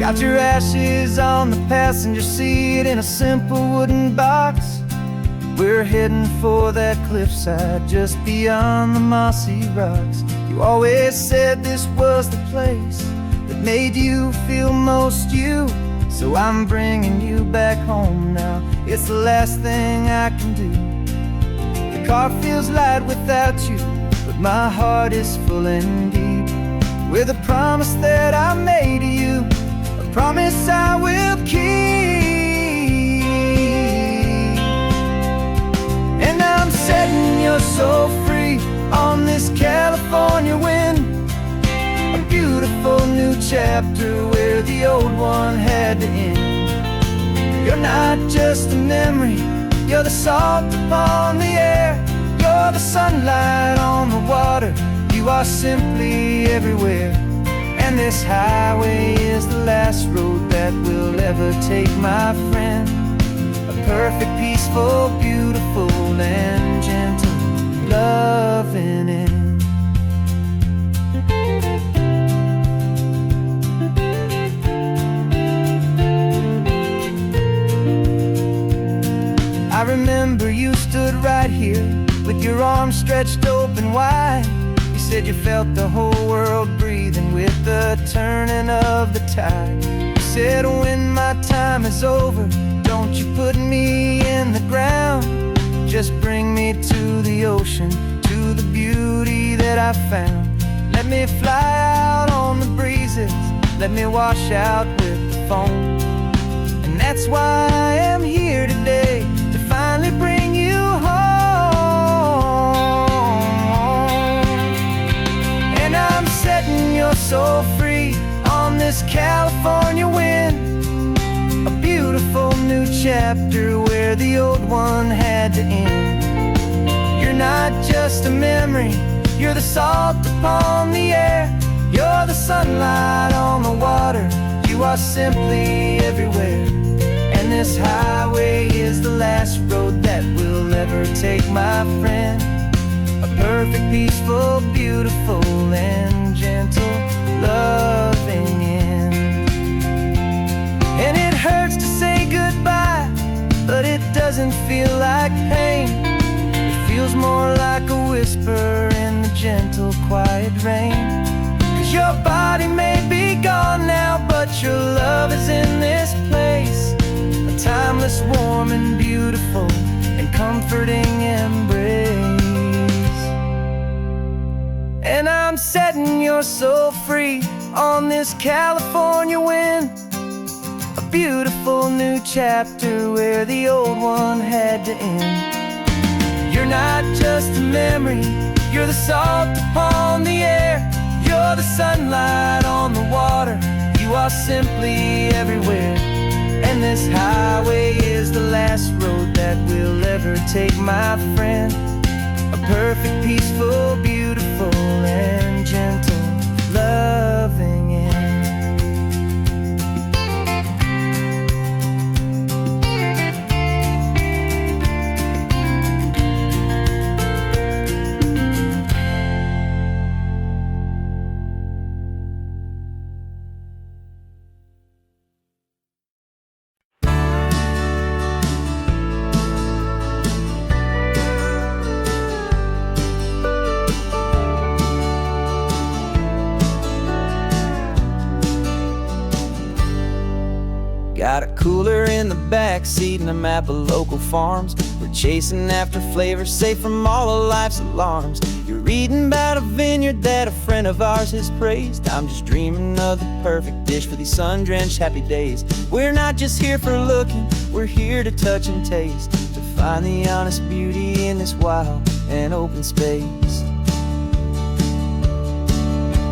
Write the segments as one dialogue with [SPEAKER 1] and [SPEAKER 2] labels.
[SPEAKER 1] Got your ashes on the passenger seat in a simple wooden box. We're heading for that cliffside just beyond the mossy rocks. You always said this was the place that made you feel most you. So I'm bringing you back home now. It's the last thing I can do. The car feels light without you, but my heart is full and deep with a promise that I made to you, a promise I will keep. And I'm setting your soul free on this California wind, a beautiful new chapter where the old one had to end. You're not just a memory, you're the salt upon the air, you're the sunlight on the water, you are simply everywhere. And this highway is the last road that we'll ever take, my friend. A perfect, peaceful, beautiful, and gentle loving end. I remember you stood right here with your arms stretched open wide. You said you felt the whole world breathing with the turning of the tide. You said when my time is over, don't you put me in the ground, just bring me to the ocean, to the beauty that I found. Let me fly out on the breezes, let me wash out with the foam. And that's why I am here today, to finally bring you home. And I'm setting your soul free on this California wind, a beautiful new chapter where the old one had to end. You're not just a memory, you're the salt upon the air, you're the sunlight on the water, you are simply everywhere. And this highway is the last road that we'll ever take, my friend. A perfect, peaceful, beautiful, and gentle loving end. And it hurts to say goodbye, but it doesn't feel like pain. It feels more like a whisper in the gentle, quiet rain. 'Cause your body may be gone now, but your love is in this place, a timeless, warm, and beautiful, and comforting embrace. And I'm setting your soul free on this California wind, a beautiful new chapter where the old one had to end. You're not just a memory, you're the salt upon the air, you're the sunlight on the water, you are simply everywhere. And this highway is the last road that we'll ever take, my friend. A perfect, peaceful, beautiful, and gentle loving end. Got a cooler in the back seat and a map of local farms. We're chasing after flavors safe from all of life's alarms. You're reading about a vineyard that a friend of ours has praised. I'm just dreaming of the perfect dish for these sun-drenched happy days. We're not just here for looking, we're here to touch and taste, to find the honest beauty in this wild and open space.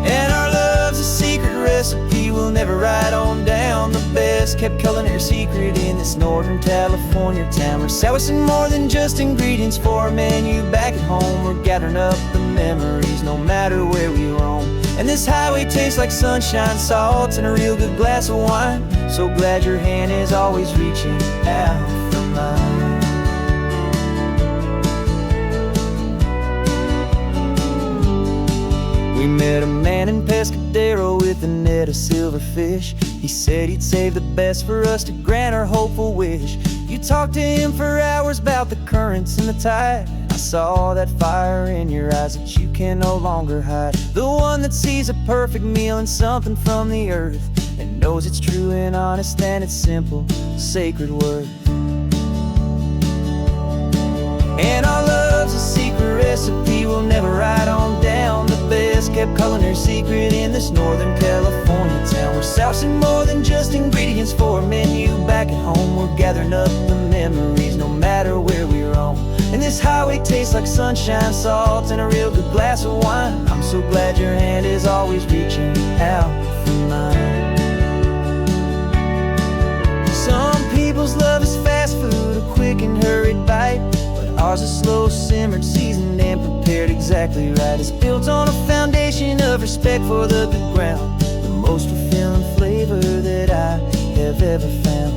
[SPEAKER 1] And our love's a secret recipe we'll never write on down. The best kept culinary secret in this Northern California town. We're selling more than just ingredients for a menu back at home. We're gathering up the memories no matter where we roam. And this highway tastes like sunshine, salt, and a real good glass of wine. So glad your hand is always reaching out for mine. We met a man in Pescadero with an fed a silverfish. He said he'd save the best for us to grant our hopeful wish. You talked to him for hours about the currents and the tide. I saw that fire in your eyes that you can no longer hide. The one that sees a perfect meal and something from the earth, and knows it's true and honest and it's simple, sacred worth. And our love's a secret recipe we'll never write on down. The best kept culinary secret in this Northern California town. We're sourcing more than just ingredients for a menu. Back at home we're gathering up the memories, no matter where we roam. And this highway tastes like sunshine, salt, and a real good glass of wine. I'm so glad your hand is always reaching out for mine. Some people's love is fast food, a quick and hurried bite. Ours is slow, simmered, seasoned, and prepared exactly right. It's built on a foundation of respect for the good ground, the most fulfilling flavor that I have ever found.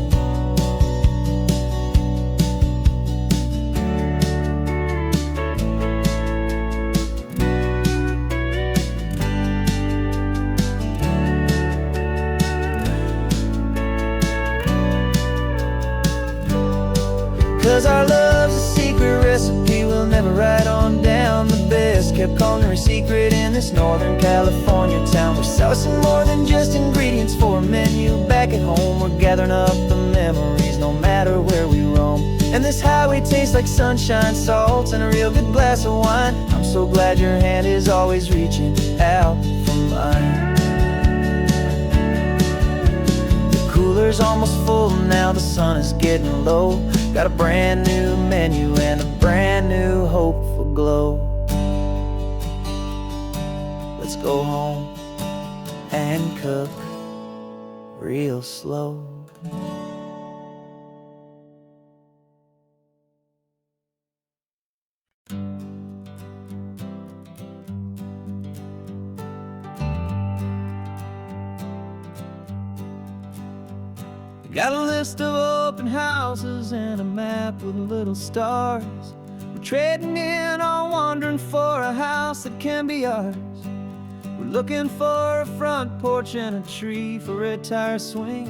[SPEAKER 1] 'Cause our love's a secret recipe we'll never write on down. The best kept culinary secret in this Northern California town. We're sourcing more than just ingredients for a menu. Back at home we're gathering up the memories, no matter where we roam. And this highway tastes like sunshine, salt, and a real good glass of wine. I'm so glad your hand is always reaching out for mine. The cooler's almost full now, the sun is getting low. Got a brand new menu and a brand new hopeful glow. Let's go home and cook real slow. Got a list of open houses and a map with little stars. We're trading in or wandering for a house that can be ours. We're looking for a front porch and a tree for a tire swing,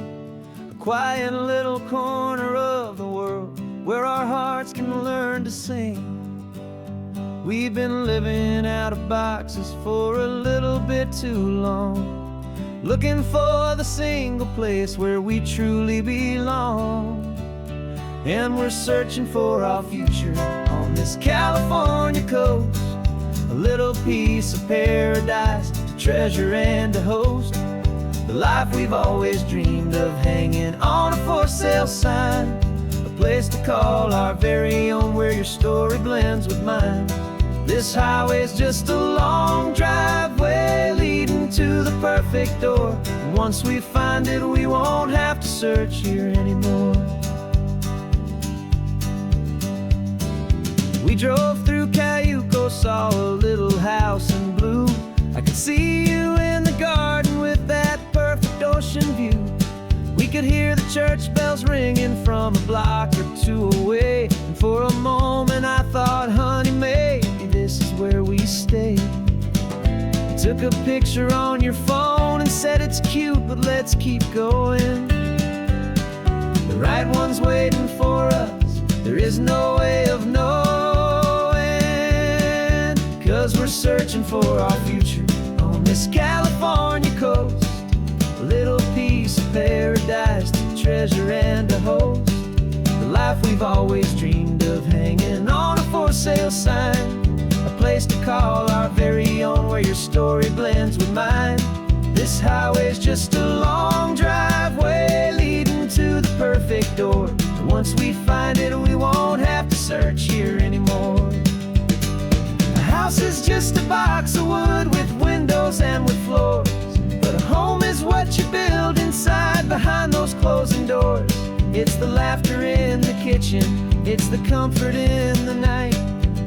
[SPEAKER 1] a quiet little corner of the world where our hearts can learn to sing. We've been living out of boxes for a little bit too long, looking for the single place where we truly belong. And we're searching for our future on this California coast, a little piece of paradise to treasure and to host, the life we've always dreamed of hanging on a for sale sign, a place to call our very own where your story blends with mine. This highway's just a long driveway leading to the perfect door. And once we find it, we won't have to search here anymore. We drove through Cayuco, saw a little house in blue. I could see you in the garden with that perfect ocean view. We could hear the church bells ringing from a block or two away. And for a moment I thought, honey, maybe this is where we stay. You took a picture on your phone and said it's cute, but let's keep going. The right one's waiting for us, there is no way of knowing. 'Cause we're searching for our future on this California coast, a little piece of paradise to treasure and to host, the life we've always dreamed of hanging on a for sale sign, a place to call our very own where your story blends with mine. This highway's just a long driveway leading to the perfect door. And once we find it, we won't have to search here anymore. A house is just a box of wood with windows and with floors, but a home is what you build inside behind those closing doors. It's the laughter in the kitchen, it's the comfort in the night,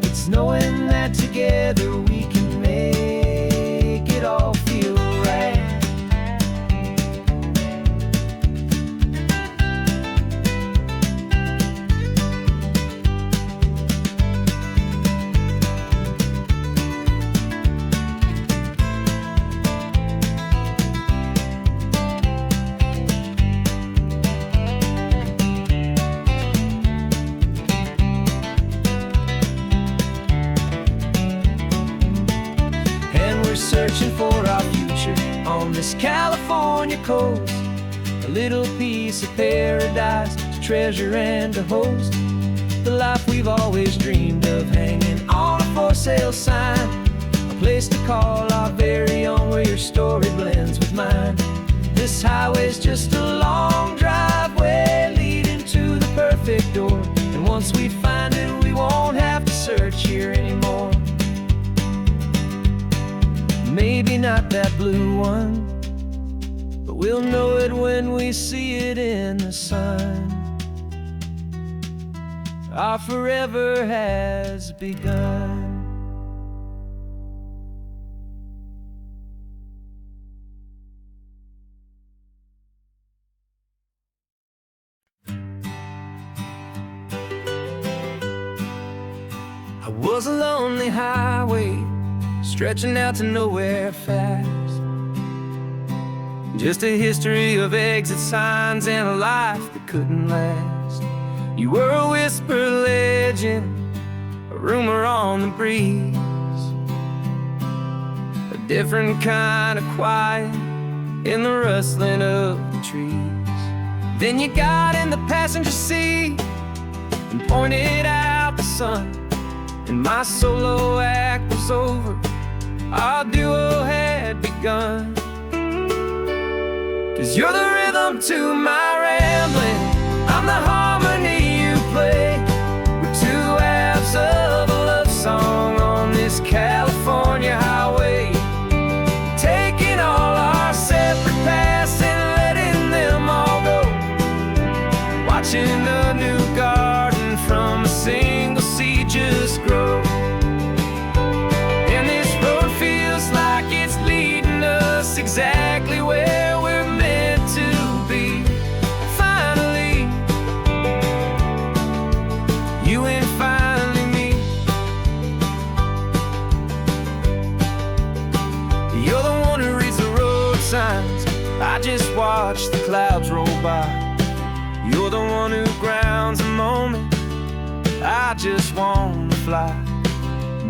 [SPEAKER 1] it's knowing that together we can make it all feel right. searching for our future on this California coast. A little piece of paradise to treasure and to host. The life we've always dreamed of, hanging on a for sale sign. A place to call our very own, where your story blends with mine. This highway's just a long driveway leading to the perfect door. And once we find it, we won't have to search here anymore. Maybe not that blue one, but we'll know it when we see it in the sun. Our forever has begun. I was a lonely highway stretching out to nowhere fast. Just a history of exit signs and a life that couldn't last. You were a whisper legend, a rumor on the breeze, a different kind of quiet in the rustling of the trees. Then you got in the passenger seat and pointed out the sun, and my solo act was over, our duo had begun. 'Cause you're the rhythm to my rambling, I'm the harmony you play. We're two halves of a love song on this California highway, taking all our separate paths and letting them all go. Watching a new garden from a single seed just grow. And this road feels like it's leading us exactly where we're meant to be. Finally, you and finally me. You're the one who reads the road signs, I just watch the clouds roll by. You're the one who grounds the moment, I just wanna fly.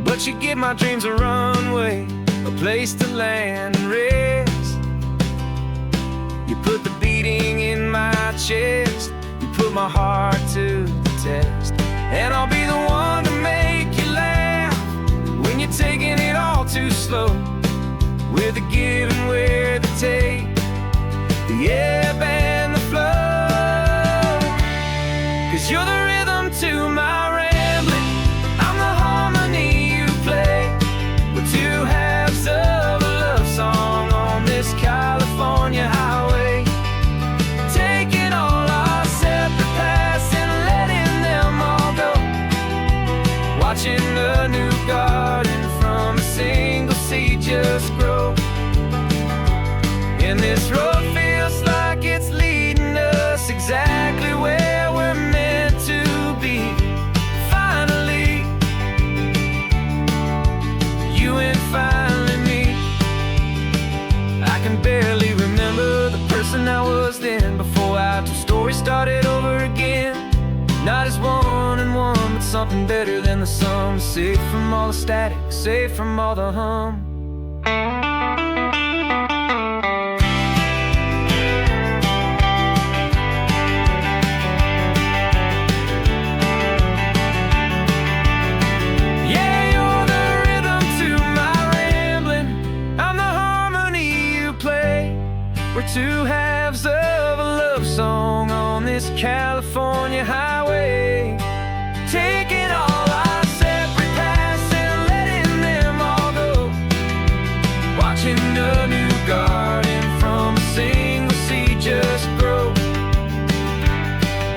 [SPEAKER 1] But you give my dreams a runway, a place to land and rest. You put the beating in my chest, you put my heart to the test. And I'll be the one to make you laugh when you're taking it all too slow. We're the give and we're the take, the ebb and the flow. 'Cause you're the rhythm to my rambling, I'm the harmony you play. We're two halves of a love song on this California highway, taking all our separate paths and letting them all go. Watching a new garden from a single seed just grow. And this road feels like it's leading us exactly where we're meant to be. Finally, you and finally me. I can barely remember the person I was then, before our two stories started over again. Not as one and one, but something better than the sum. Safe from all the static, safe from all the hum. We're two halves of a love song on this California highway, taking all our separate paths and letting them all go. Watching a new garden from a single seed just grow.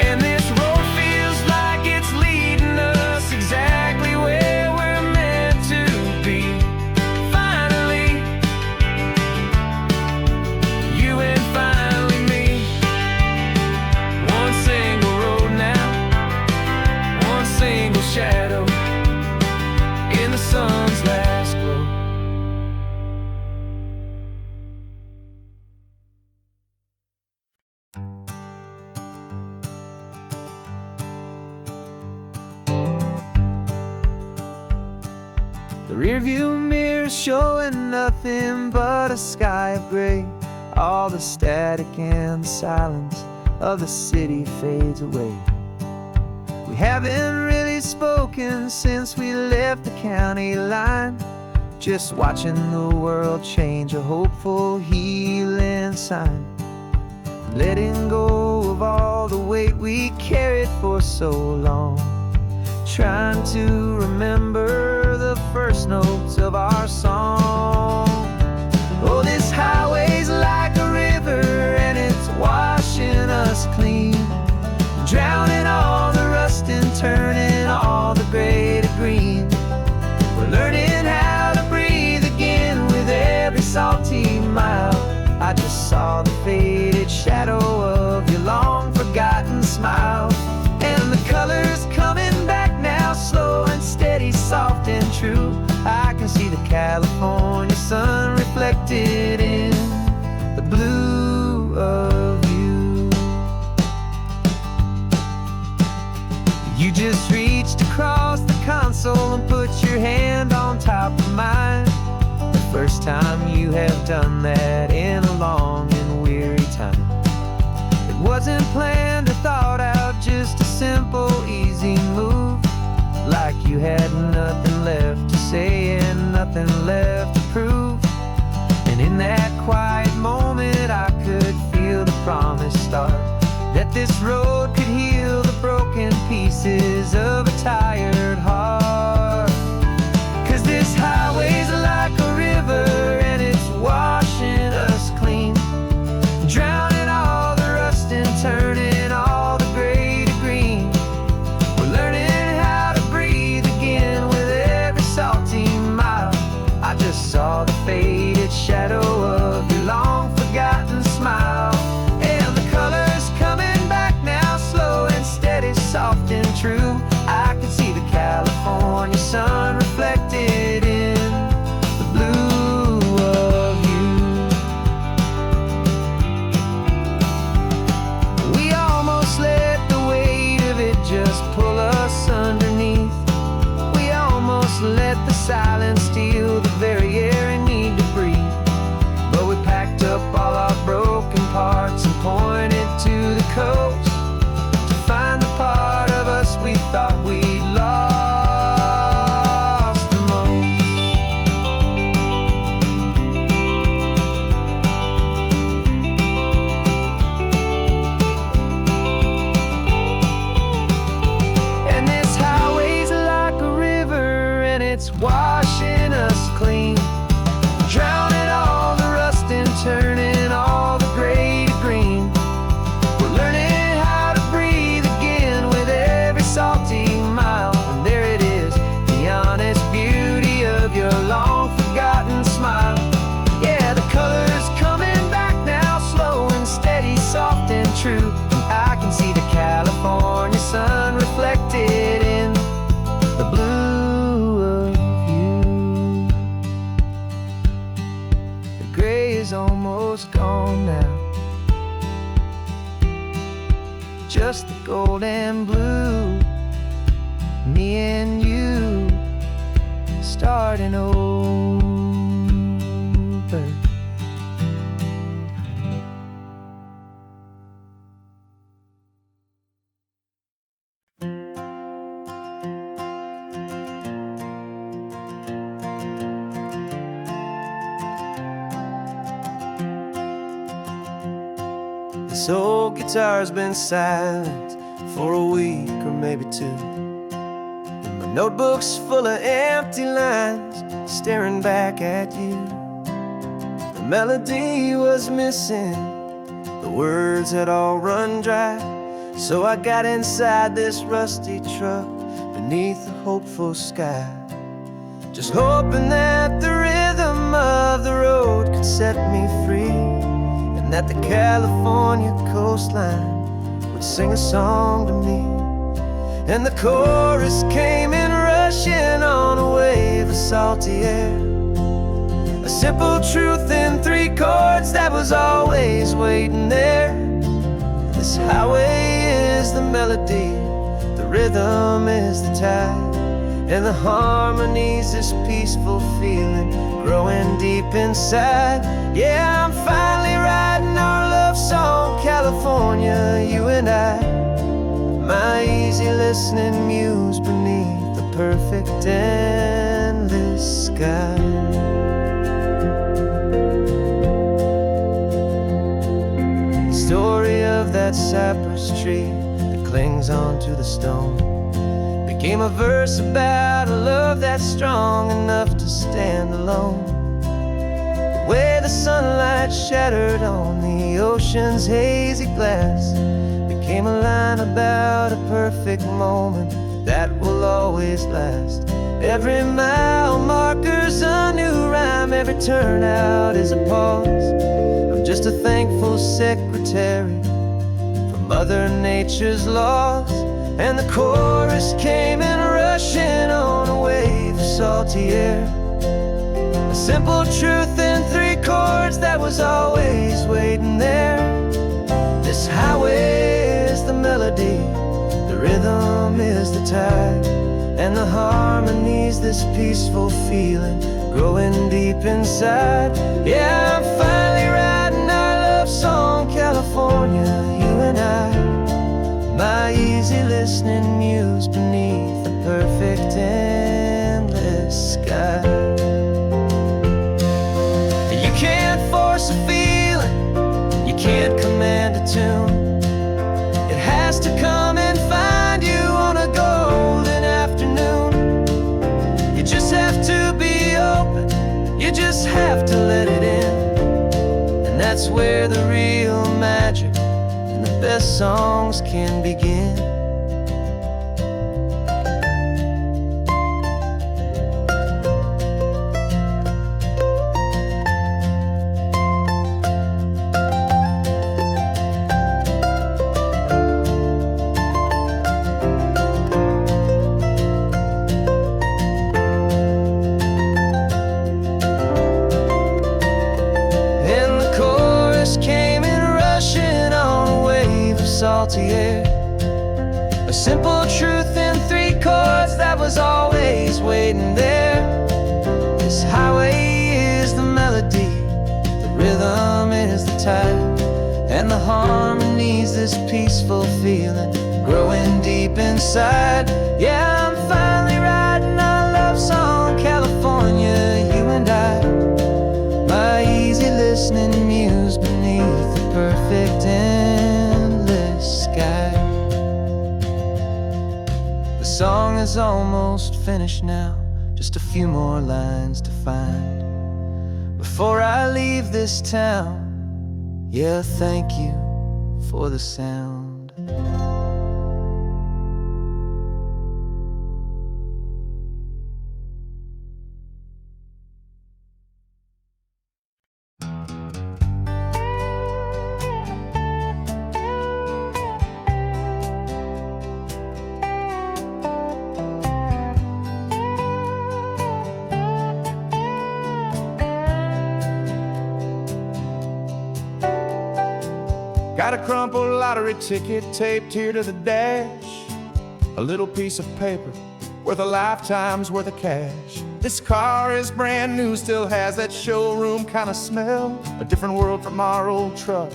[SPEAKER 1] And this road feels like it's leading us exactly where we're meant to be. Finally, you and finally me. One single The rearview mirror showing nothing but a sky of gray. All the static and the silence of the city fades away. We haven't really spoken since we left the county line, just watching the world change, a hopeful healing sign. Letting go of all the weight we carried for so long, trying to remember the first notes of our song. Oh, this highway's like a river and it's washing us clean, drowning all the rust and turning all the gray to green. We're learning how to breathe again with every salty mile. I just saw the faded shadow of your long forgotten smile, and the colors coming back now, slow and steady, soft and true. I can see the California sun reflected in the blue of you. You just reached across the console and put your hand on top of mine. The first time you have done that in a long and weary time. It wasn't planned or thought out, just a simple, easy move. Like you had nothing left to say and nothing left to prove. And in that quiet moment I could feel the promise start, that this road could heal the broken pieces of a tired heart. 'Cause this highway's like a river and it's washing us clean, drowning all the rust and turning all the gray to green. We're learning how to breathe again with every salty mile. I just saw the faded shadow of your long forgotten smile, and the colors coming back now, slow and steady, soft and true. I can see the California sun reflected in the blue of you. We almost let the weight of it just pull us underneath. We almost let the silence steal the very air we need to breathe. But we packed up all our broken parts and pointed to the coast to find the part of us we thought we'd lost the most. And this highway's like a river and it's washing us clean, drowning all the rust and turning all the gray to green. We're learning how to breathe again with every salty mile. And there it is, the honest beauty of your long forgotten smile. Yeah, the colors coming back now, slow and steady, soft and true. I can see the California sun reflected in the blue of you. The gray is almost gone now, just the gold and blue. Me and you starting over. This old guitar's been silent for a week or maybe two, and my notebook's full of empty lines staring back at you. The melody was missing, the words had all run dry. So I got inside this rusty truck beneath a hopeful sky, just hoping that the rhythm of the road could set me free, and that the California coastline would sing a song to me. And the chorus came in rushing on a wave of salty air, a simple truth in 3 chords that was always waiting there. This highway is the melody, the rhythm is the tide, and the harmonies, this peaceful feeling growing deep inside. Yeah, I'm finally writing our love song, California, you and I. My easy listening muse beneath the perfect endless sky. The story of that cypress tree that clings onto the stone became a verse about a love that's strong enough to stand alone. The way the sunlight shattered on the ocean's hazy glass became a line about a perfect moment that will always last. Every mile marker's a new rhyme, every turnout is a pause. I'm just a thankful secretary for Mother Nature's laws. And the chorus came in rushing on a wave of salty air. A simple truth in 3 chords that was always waiting there. This highway is the melody, the rhythm is the tide, and the harmony's this peaceful feeling growing deep inside. Yeah, I'm finally writing our love song, California, you and I. My easy listening muse beneath the perfect endless sky. You can't force a feeling, you can't command a tune. It has to come and find you on a golden afternoon. You just have to be open, you just have to let it in. And that's where the real magic, the best songs can begin. And the chorus came in rushing on a wave of salty air. A simple truth in 3 chords that was always waiting there. This highway is the melody, the rhythm is the tide, and the harmony's this peaceful feeling growing deep inside. Yeah, I'm finally writing our love song, California, you and I. My easy listening muse beneath the perfect endless sky. The song is almost finished now, just a few more lines to find before I leave this town. Yeah, thank you for the sound.
[SPEAKER 2] Got a crumpled lottery ticket taped here to the dash, a little piece of paper worth a lifetime's worth of cash. This car is brand new, still has that showroom kind of smell, a different world from our old truck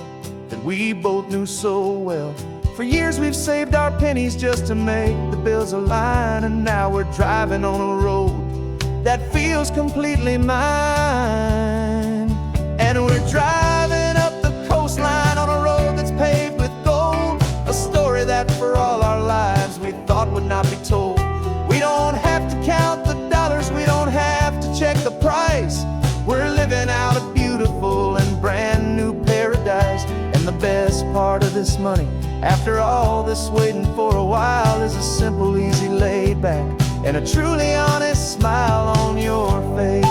[SPEAKER 2] that we both knew so well. For years we've saved our pennies just to make the bills align, and now we're driving on a road that feels completely mine. And we're driving up the coastline on a road that's paved with gold, a story that for all our lives we thought would not be told. We don't have to count the dollars, we don't have to check the price. We're living out a beautiful and brand new paradise. And the best part of this money, after all this waiting for a while, is a simple, easy, laid back, and a truly honest smile on your face.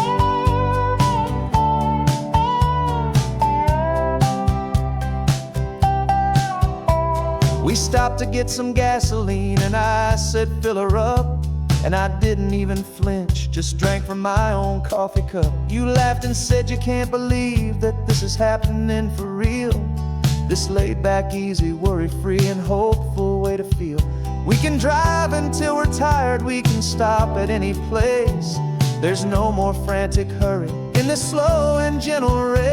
[SPEAKER 2] We stopped to get some gasoline and I said fill her up, and I didn't even flinch, just drank from my own coffee cup. You laughed and said you can't believe that this is happening for real. This laid back, easy, worry-free and hopeful way to feel. We can drive until we're tired, we can stop at any place. There's no more frantic hurry in this slow and gentle race.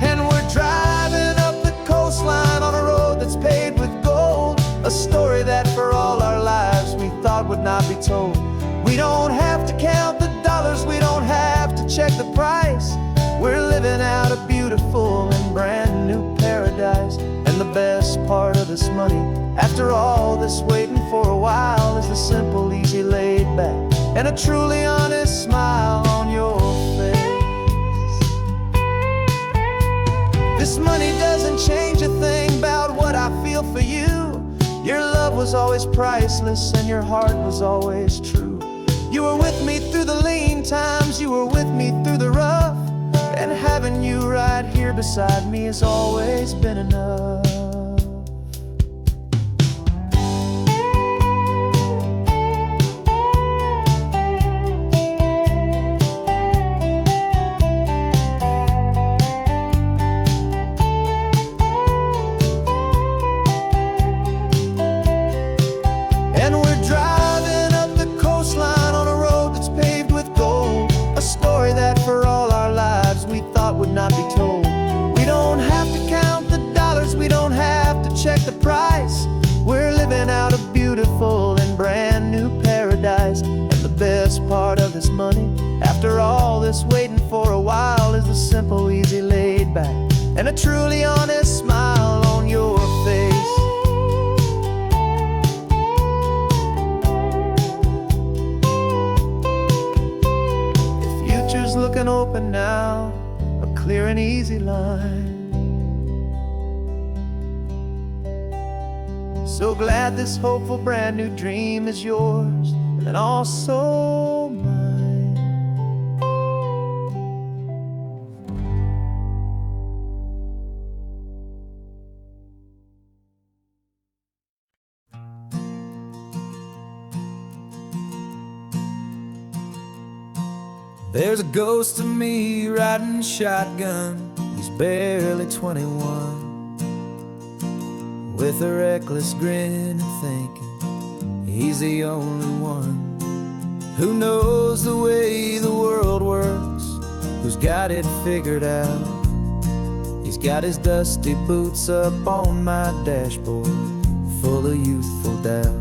[SPEAKER 2] And we're driving up the coastline on a road that's paved with gold, a story that for all our lives we thought would not be told. We don't have to count the dollars, we don't have to check the price. We're living out a beautiful and brand new paradise. And the best part of this money, after all this waiting for a while, is the simple, easy, laid back, and a truly honest smile on your face. This money doesn't change a thing about what I feel for you. Your love was always priceless and your heart was always true. You were with me through the lean times, you were with me through the rough, and having you right here beside me has always been enough. Not be told. We don't have to count the dollars, we don't have to check the price. We're living out a beautiful and brand new paradise. And the best part of this money, after all this waiting for a while, is the simple, easy, laid back, and a truly honest smile on your face. The future's looking open now, clear and easy line. So glad this hopeful brand new dream is yours and also mine. There's a ghost of me riding shotgun. He's barely 21, with a reckless grin and thinking he's the only one who knows the way the world works, who's got it figured out. He's got his dusty boots up on my dashboard, full of youthful doubt.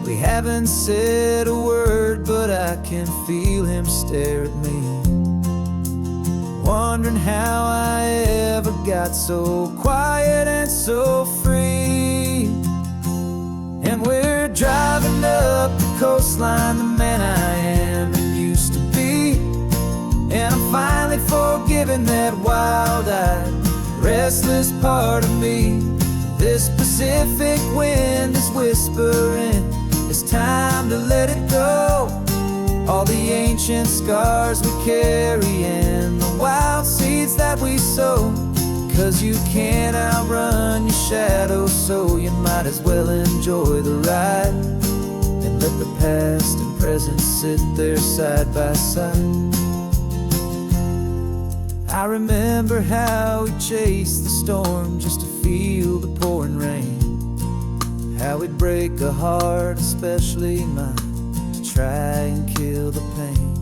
[SPEAKER 2] We haven't said a word, but I can feel him stare at me, wondering how I ever got so quiet and so free. And we're driving up the coastline, the man I am and used to be. And I'm finally forgiving that wild-eyed, restless part of me. This Pacific wind is whispering, it's time to let it go. All the ancient scars we carry and the wild seeds that we sow. 'Cause you can't outrun your shadow, so you might as well enjoy the ride and let the past and present sit there side by side. I remember how we chased the storm just to feel the pouring rain, how we'd break a heart, especially mine, to try and kill the pain.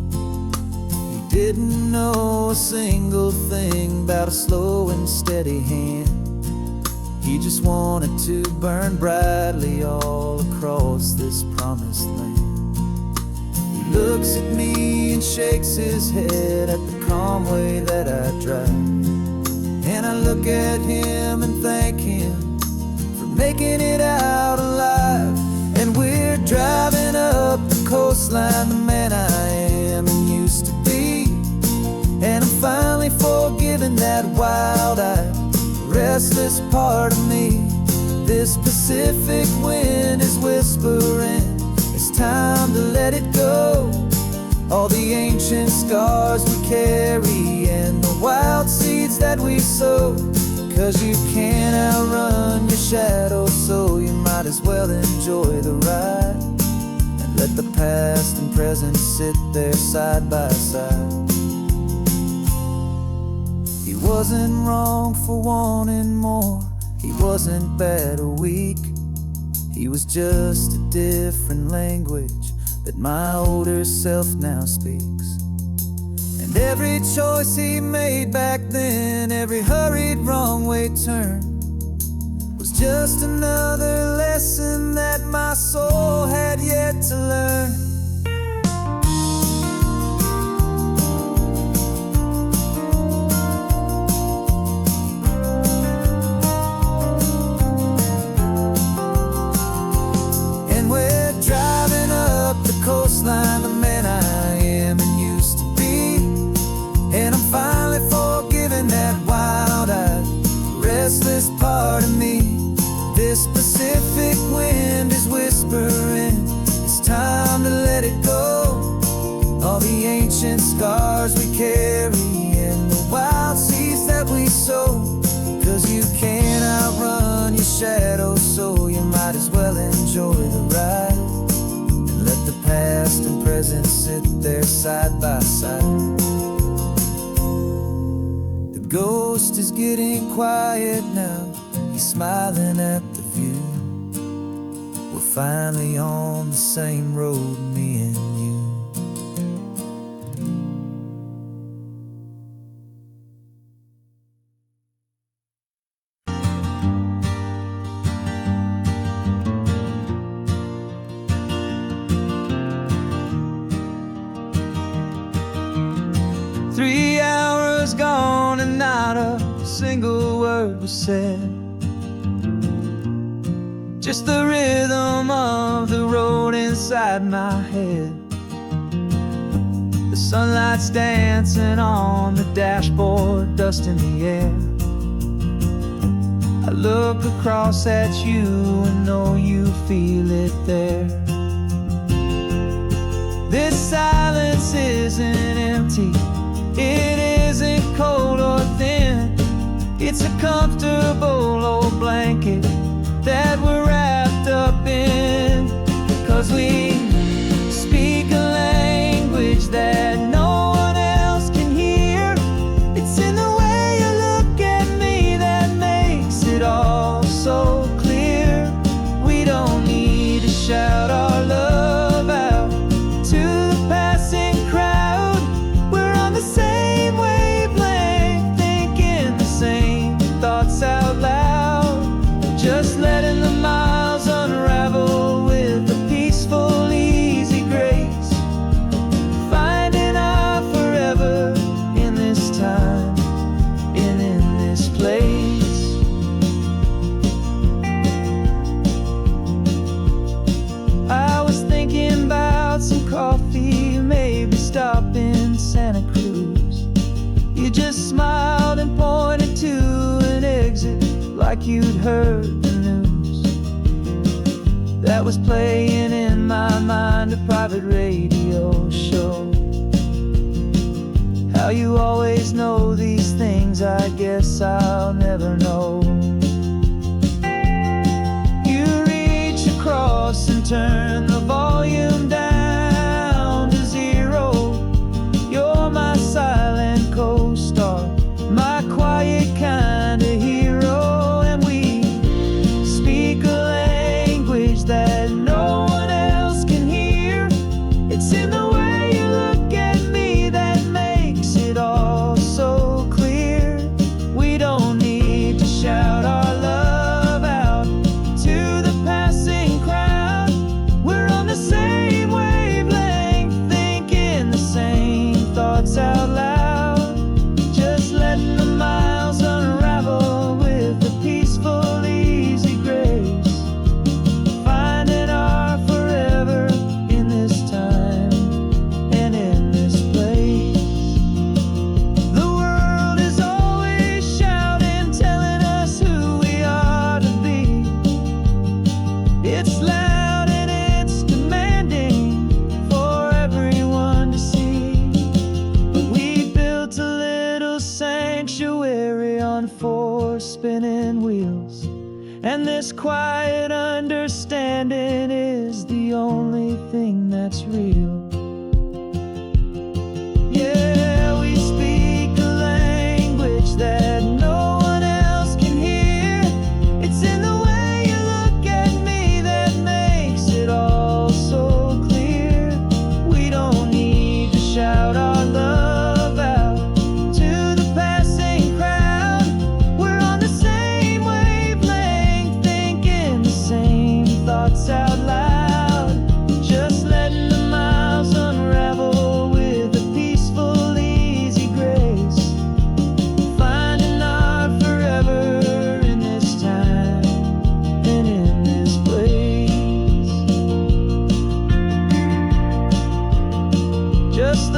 [SPEAKER 2] He didn't know a single thing about a slow and steady hand. He just wanted to burn brightly all across this promised land. He looks at me and shakes his head at the calm way that I drive, and I look at him and thank him making it out alive. And we're driving up the coastline, the man I am and used to be. And I'm finally forgiving that wild-eyed, restless part of me. This Pacific wind is whispering, it's time to let it go. All the ancient scars we carry and the wild seeds that we sow. 'Cause you can't outrun your shadow, so you might as well enjoy the ride and let the past and present sit there side by side. He wasn't wrong for wanting more,
[SPEAKER 1] He wasn't bad or weak, he was just a different language that my older self now speaks. And every choice he made back then, every hurried wrong way turn, was just another lesson that my soul had yet to learn. And we're driving up the coastline, the man I am and used to be, and I'm finally forgiving that wild-eyed, restless part of me. This Pacific wind is whispering, it's time to let it go. All the ancient scars we carry and the wild seeds that we sow. 'Cause you can't outrun your shadow, so you might as well enjoy the ride. And let the past and present sit there side by side. The ghost is getting quiet now, he's smiling at the view. We're finally on the same road, me and you. Three hours gone and not a single word was said. Just the rhythm of the road inside my head. The sunlight's dancing on the dashboard, dust in the air. I look across at you and know you feel it there. This silence isn't empty, it isn't cold or thin. It's a comfortable old blanket that we're wrapped up in. 'Cause we speak a language that no one else can hear. It's in the way you look at me that makes it all so clear. We don't need to shout our love out to the passing crowd. We're on the same wavelength, thinking the same thoughts out loud. Just letting the miles unravel with a peaceful, easy grace. Finding our forever in this time and in this place. I was thinking about some coffee, maybe stop in Santa Cruz. You just smiled and pointed to an exit like you'd heard the news. That was playing in my mind, a private radio show. How you always know these things, I guess I'll never know. You reach across and turn the volume down to zero. You're my silent co-star, my quiet kind of hero. And we speak a language that no one else can hear. It's in the way you look at me that makes it all so clear. We don't need to shout our love out to the passing crowd. We're on the same wavelength, thinking the same thoughts out loud. Just letting the miles unravel with a peaceful, easy grace. Finding our forever in this time and in this place. The world is always shouting, telling us who we are to be. It's loud and it's demanding for everyone to see. But we built a little sanctuary on four spinning wheels, and this quiet understanding is the only thing that's real. Yeah, we speak a language that no one else can hear.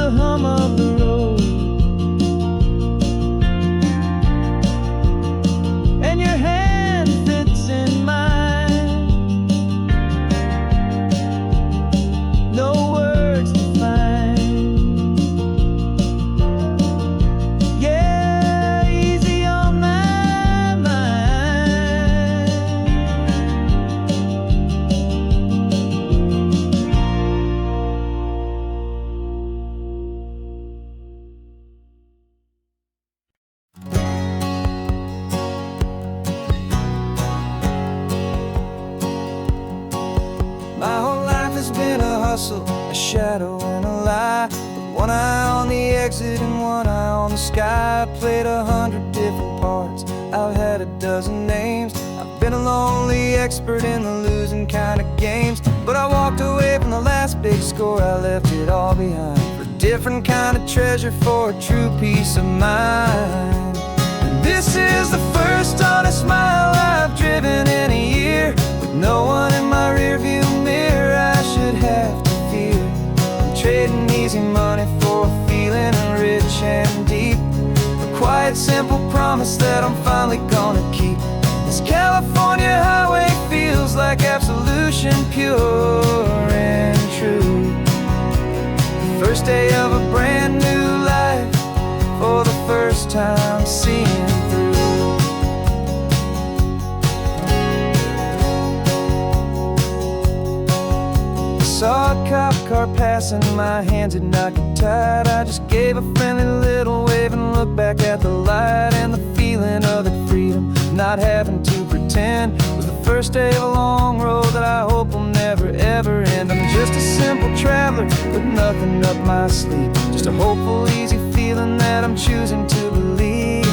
[SPEAKER 1] the hum of the road, and your hand fits in mine. No words to find. Yeah, easy on my mind. My whole life has been a hustle, a shadow and a lie, with one eye on the exit and one eye on the sky. I played 100 different parts, I've had a dozen names. I've been a lonely expert in the losing kind of games, but I walked away from the last big score. I left it all behind for a different kind of treasure, for a true peace of mind. And this is the first honest mile I've driven in a year, with no one in my rearview mirror I should have to fear. I'm trading easy money for a feeling rich and deep, a quiet, simple promise that I'm finally gonna keep. This California highway feels like absolution, pure and true. The first day of a brand new life, for the first time seeing through. Saw a cop car passing, my hands had not got tied. I just gave a friendly little wave and looked back at the light, and the feeling of the freedom, not having to pretend, was the first day of a long road that I hope will never ever end. I'm just a simple traveler with nothing up my sleeve, just a hopeful, easy feeling that I'm choosing to believe.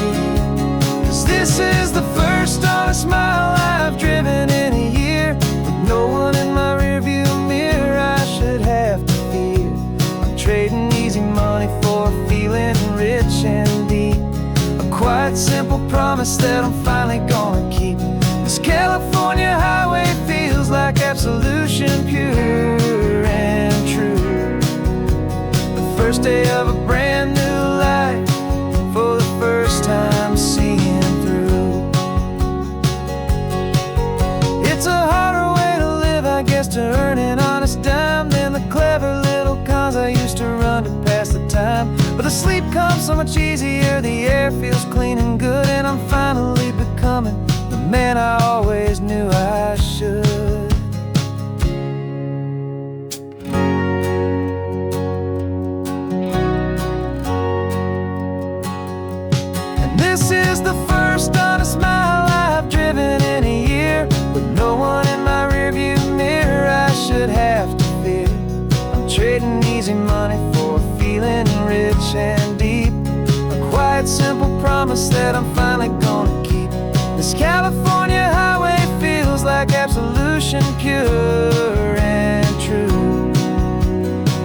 [SPEAKER 1] 'Cause this is the first honest mile I've driven in a year, with no one in my rearview mirror I should have to fear. I'm trading easy money for a feeling rich and deep, a quiet, simple promise that I'm finally gonna keep. This California highway feels like absolution, pure and true. The first day of a brand new life, for the first time seeing through. It's a harder way to live, I guess, to earn an honest dime than the clever little cons I used to run to pass the time. But the sleep comes so much easier, the air feels clean and good, and I'm finally becoming the man I always knew I should. And this is the first honest mile I've driven in a year, with no one in my rearview mirror I should have to fear. I'm trading easy money for a feeling rich and deep, a quiet, simple promise that I'm finally gonna keep. This California highway feels like absolution, pure and true.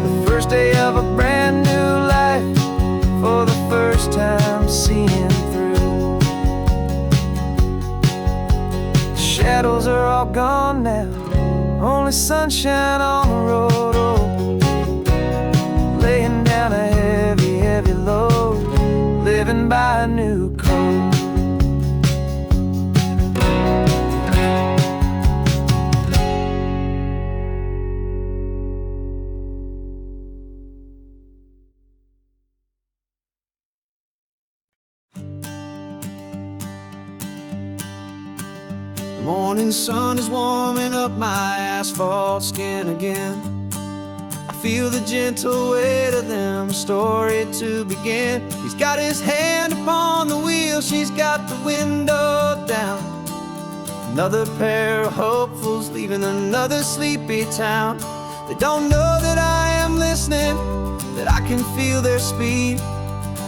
[SPEAKER 1] The first day of a brand new life, for the first time seeing through. The shadows are all gone now, only sunshine on the road. Oh, laying down a heavy, heavy load, living by a new code. The morning sun is warming up my asphalt skin again. I feel the gentle weight of them, story to begin. He's got his hand upon the wheel, she's got the window down. Another pair of hopefuls leaving another sleepy town. They don't know that I am listening, that I can feel their speed,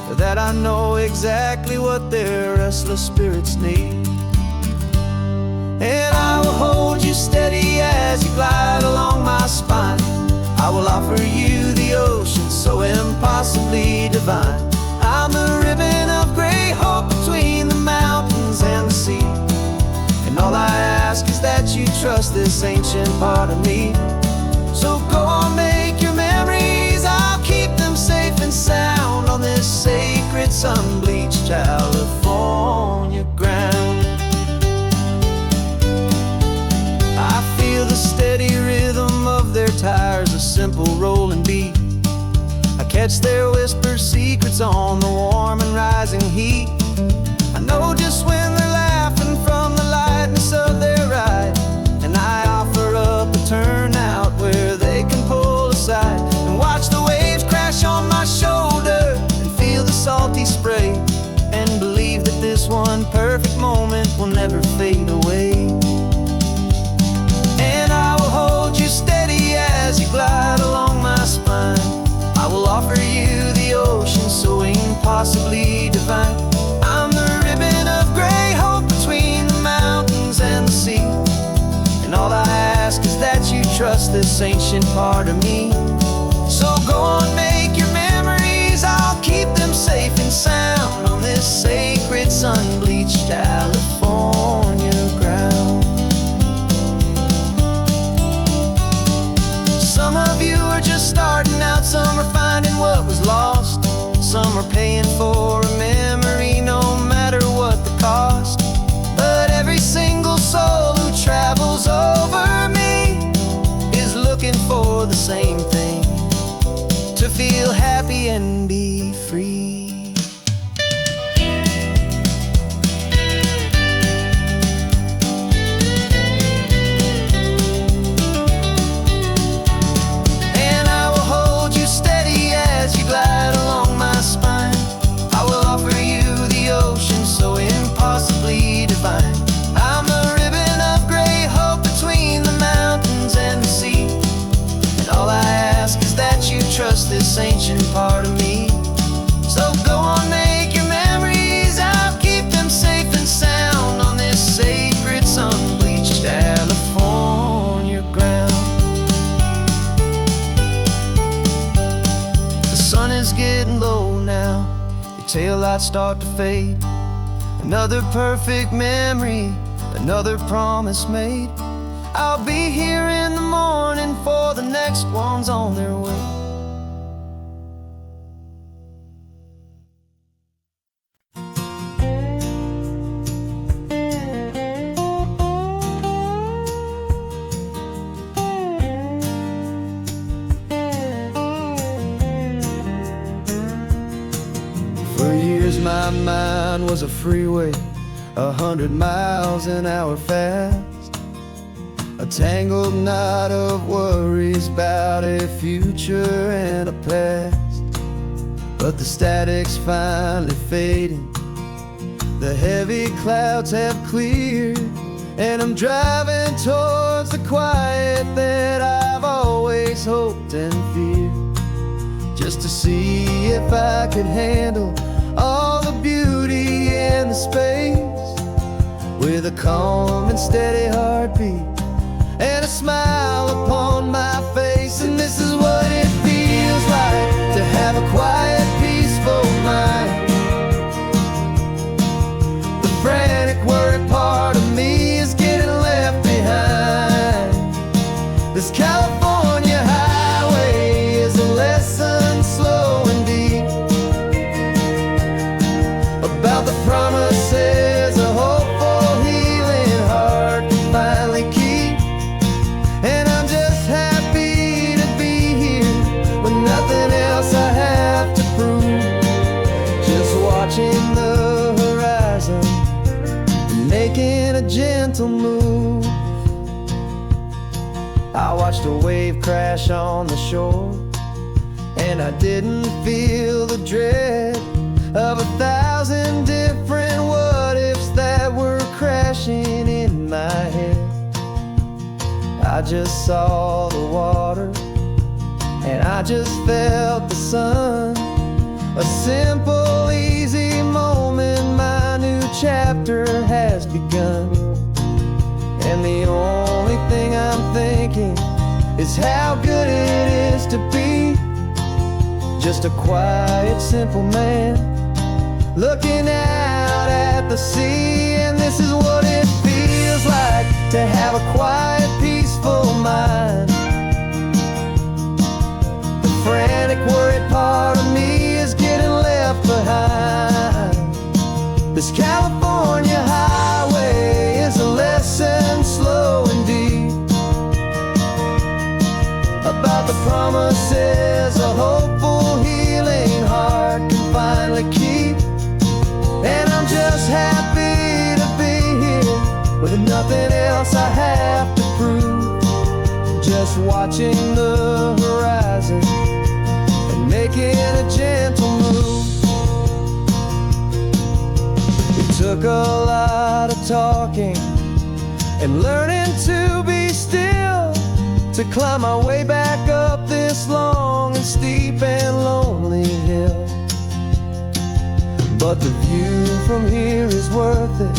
[SPEAKER 1] or that I know exactly what their restless spirits need. And I will hold you steady as you glide along my spine. I will offer you the ocean so impossibly divine. I'm the ribbon of gray hope between the mountains and the sea, and all I ask is that you trust this ancient part of me. So go on, make your memories, I'll keep them safe sun-bleached California ground. I feel the steady rhythm of their tires, a simple rolling beat. I catch their whispered secrets on the warm and rising heat. I know just when they're laughing from the lightness of their ride, and I offer up a turnout where they can pull aside and watch the waves crash on my shoulder and feel the salty spray, and believe that this one perfect moment will never fade away. And I will hold you steady as you glide along my spine. I will offer you the ocean so impossibly divine. I'm the ribbon of gray hope between the mountains and the sea, and all I ask is that you trust this ancient part of me. So go on, make your memories, I'll keep them safe and sound on this sacred sun-bleached California ground. Some of you are just starting out, some are finding what was lost, some are paying for a memory no matter what the cost. But every single soul who travels over me is looking for the same thing: to feel happy and be free. And I will hold you steady as you glide along my spine. I will offer you the ocean so impossibly divine. I'm a ribbon of gray hope between the mountains and the sea, and all I ask is that you trust this ancient part of me. So go on, make your memories, I'll keep them safe and sound on this sacred sun-bleached California ground. The sun is getting low now, your taillights start to fade. Another perfect memory, another promise made. I'll be here in the morning for the next ones on their way. For years my mind was a freeway, 100 miles an hour fast, a tangled knot of worries about a future and a past. But the static's finally fading, the heavy clouds have cleared, and I'm driving towards the quiet that I've always hoped and feared, just to see if I could handle all the beauty and the space, with a calm and steady heartbeat and a smile upon my face. And this is what it feels like to have a quiet, peaceful mind. The frantic, worried part of me is getting left behind. This California highway is a lesson slow and deep about the promises a hopeful, healing heart can finally keep. And I'm just happy to be here with nothing else I have to prove, just watching the horizon and making a gentle move. I watched a wave crash on the shore, and I didn't feel the dread of 1,000 different what-ifs that were crashing in my head. I just saw the water, and I just felt the sun. A simple, easy moment, my new chapter has begun. And the only thing I'm thinking is how good it is to be just a quiet, simple man looking out at the sea. And this is what it feels like to have a quiet, peaceful mind. The frantic, worried part of me is getting left behind. This California highway is a lesson slow and deep about the promises a hopeful, healing heart can finally keep. And I'm just happy to be here with nothing else I have to prove. Just watching the horizon and making a gentle move. It took a lot of talking and learning to be still to climb my way back up this long and steep and lonely hill. But the view from here is worth it.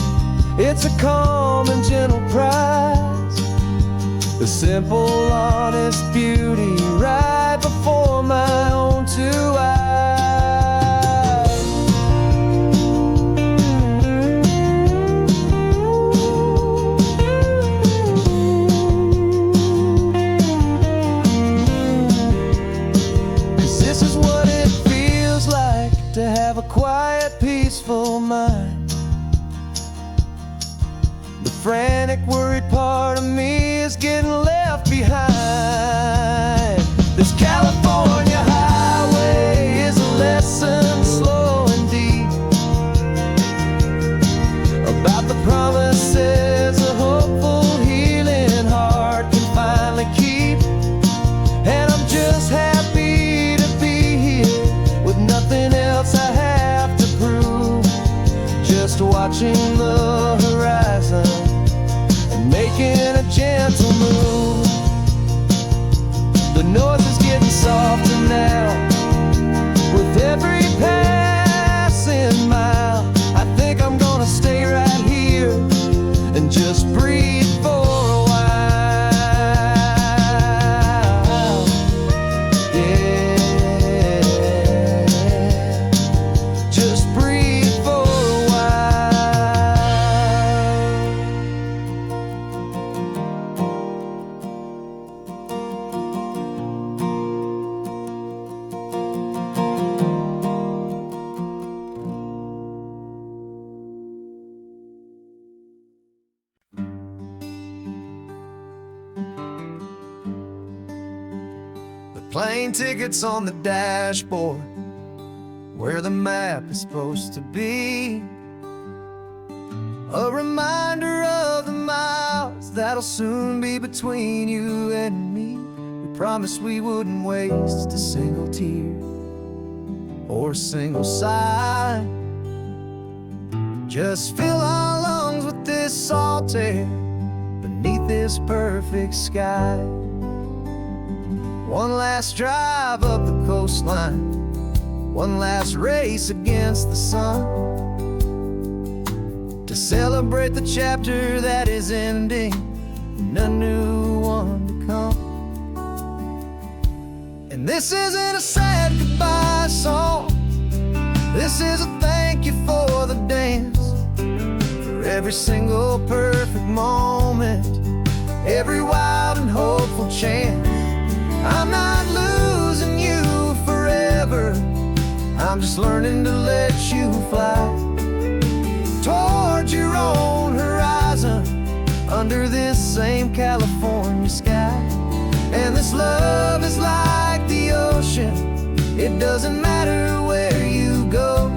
[SPEAKER 1] It's a calm and gentle prize, the simple, honest beauty right before my own two eyes. This is what it feels like to have a quiet, peaceful mind. The frantic, worried part of me is getting left behind. This California highway is a lesson slow and deep about the promises a hopeful, healing heart can finally keep. And I'm just happy to be here with nothing else I have to prove. Just watching the horizon and making a gentle move. The noise is getting softer now with every passing mile. I think I'm gonna stay right here and just breathe for a while. Yeah, just breathe for a while. The plane tickets on the dashboard, where the map is supposed to be. A reminder of the miles that'll soon be between you and me. We promised we wouldn't waste a single tear or a single sigh. Just fill our lungs with this salt air beneath this perfect sky. One last drive up the coastline, one last race against the sun, to celebrate the chapter that is ending and a new one to come. And this isn't a sad goodbye song, this is a thank you for the dance, for every single perfect moment, every wild and hopeful chance. I'm not losing you forever, I'm just learning to let you fly towards your own horizon under this same California sky. And this love is like the ocean, it doesn't matter where you go,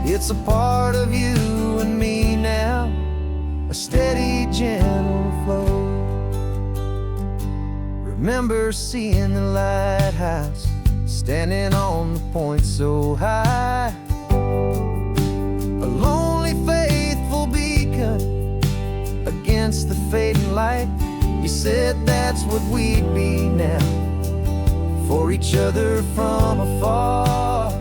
[SPEAKER 1] it's a part of you and me now, a steady, gentle flow. Remember seeing the lighthouse, standing on the point so high, a lonely, faithful beacon against the fading light. You said that's what we'd be now, for each other from afar.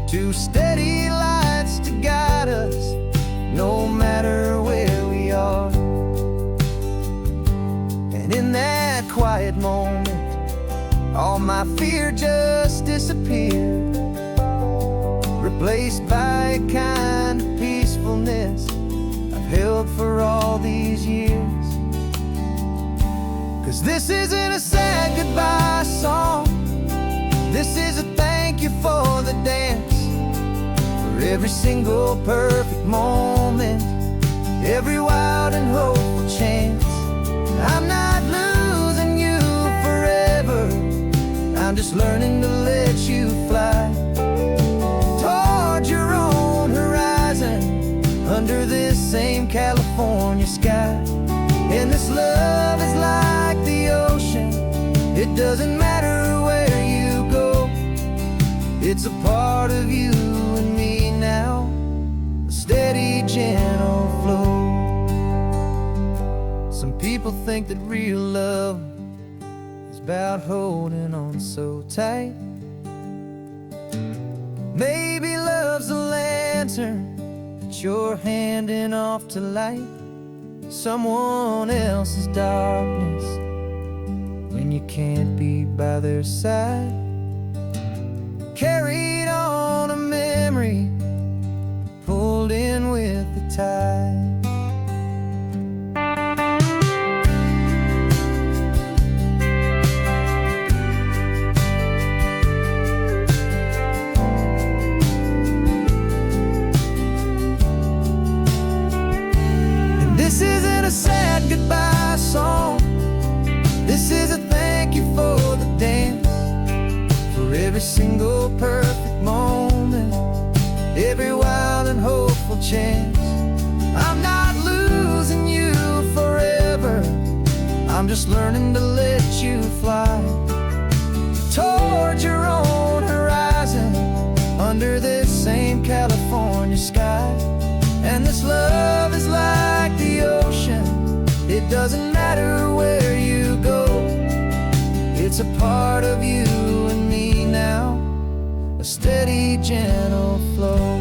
[SPEAKER 1] Two steady lights to guide us, no matter where we are. And in that quiet moment, all my fear just disappeared, replaced by a kind of peacefulness I've held for all these years. 'Cause this isn't a sad goodbye song, this is a thank you for the dance, for every single perfect moment, every wild and hopeful chance. I'm not losing you forever, I'm just learning to let you fly toward your own horizon, under this same California sky. And this love is like the ocean, it doesn't matter where you go, it's a part of you and me now, a steady, gentle flow. Some people think that real love is about holding on so tight. Maybe love's a lantern that you're handing off to light someone else's darkness when you can't be by their side. Carried on a memory, pulled in with the tide. This isn't a sad goodbye song, this is a thank you for the dance, for every single perfect moment, every wild and hopeful chance. I'm not losing you forever, I'm just learning to let you fly toward your own horizon, under this same California sky. And this love is like the ocean, it doesn't matter where you go, it's a part of you and me now, a steady, gentle flow.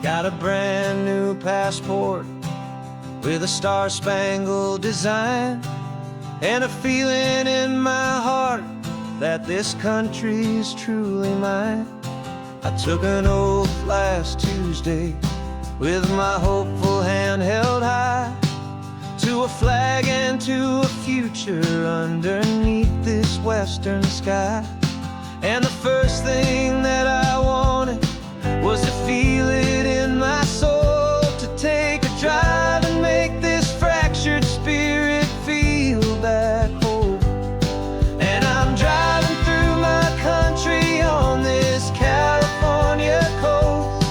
[SPEAKER 1] Got a brand new passport with a star-spangled design, and a feeling in my heart that this country's truly mine. I took an oath last Tuesday with my hopeful hand held high, to a flag and to a future underneath this western sky. And the first thing that I wanted was to feel it in my soul, to take a drive and make this fractured spirit feel back home. And I'm driving through my country on this California coast,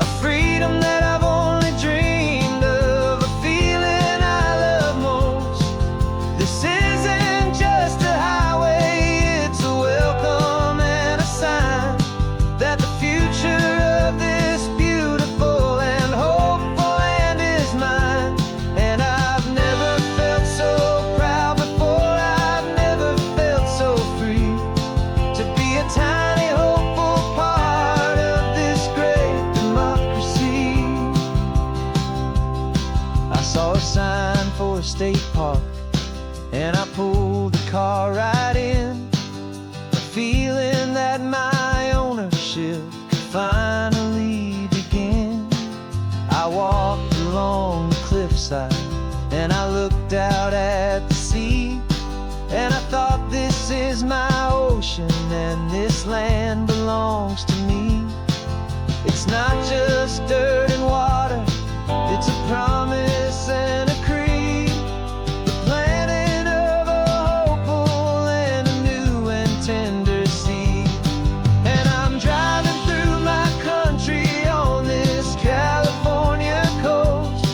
[SPEAKER 1] a freedom that I've only dreamed of, a feeling I love most. This isn't just a highway, it's a welcome and a sign that the future of this beautiful and hopeful land is mine. And I've never felt so proud before, I've never felt so free, to be a tiny hopeful part of this great democracy. I saw a sign for a state park, and I pulled the car right in, a feeling that my ownership could finally begin. I walked along the cliffside and I looked out at the sea, and I thought, this is my ocean and this land belongs to me. It's not just dirt and water, it's a promise and a creed, the planting of a hopeful and a new and tender seed. And I'm driving through my country on this California coast,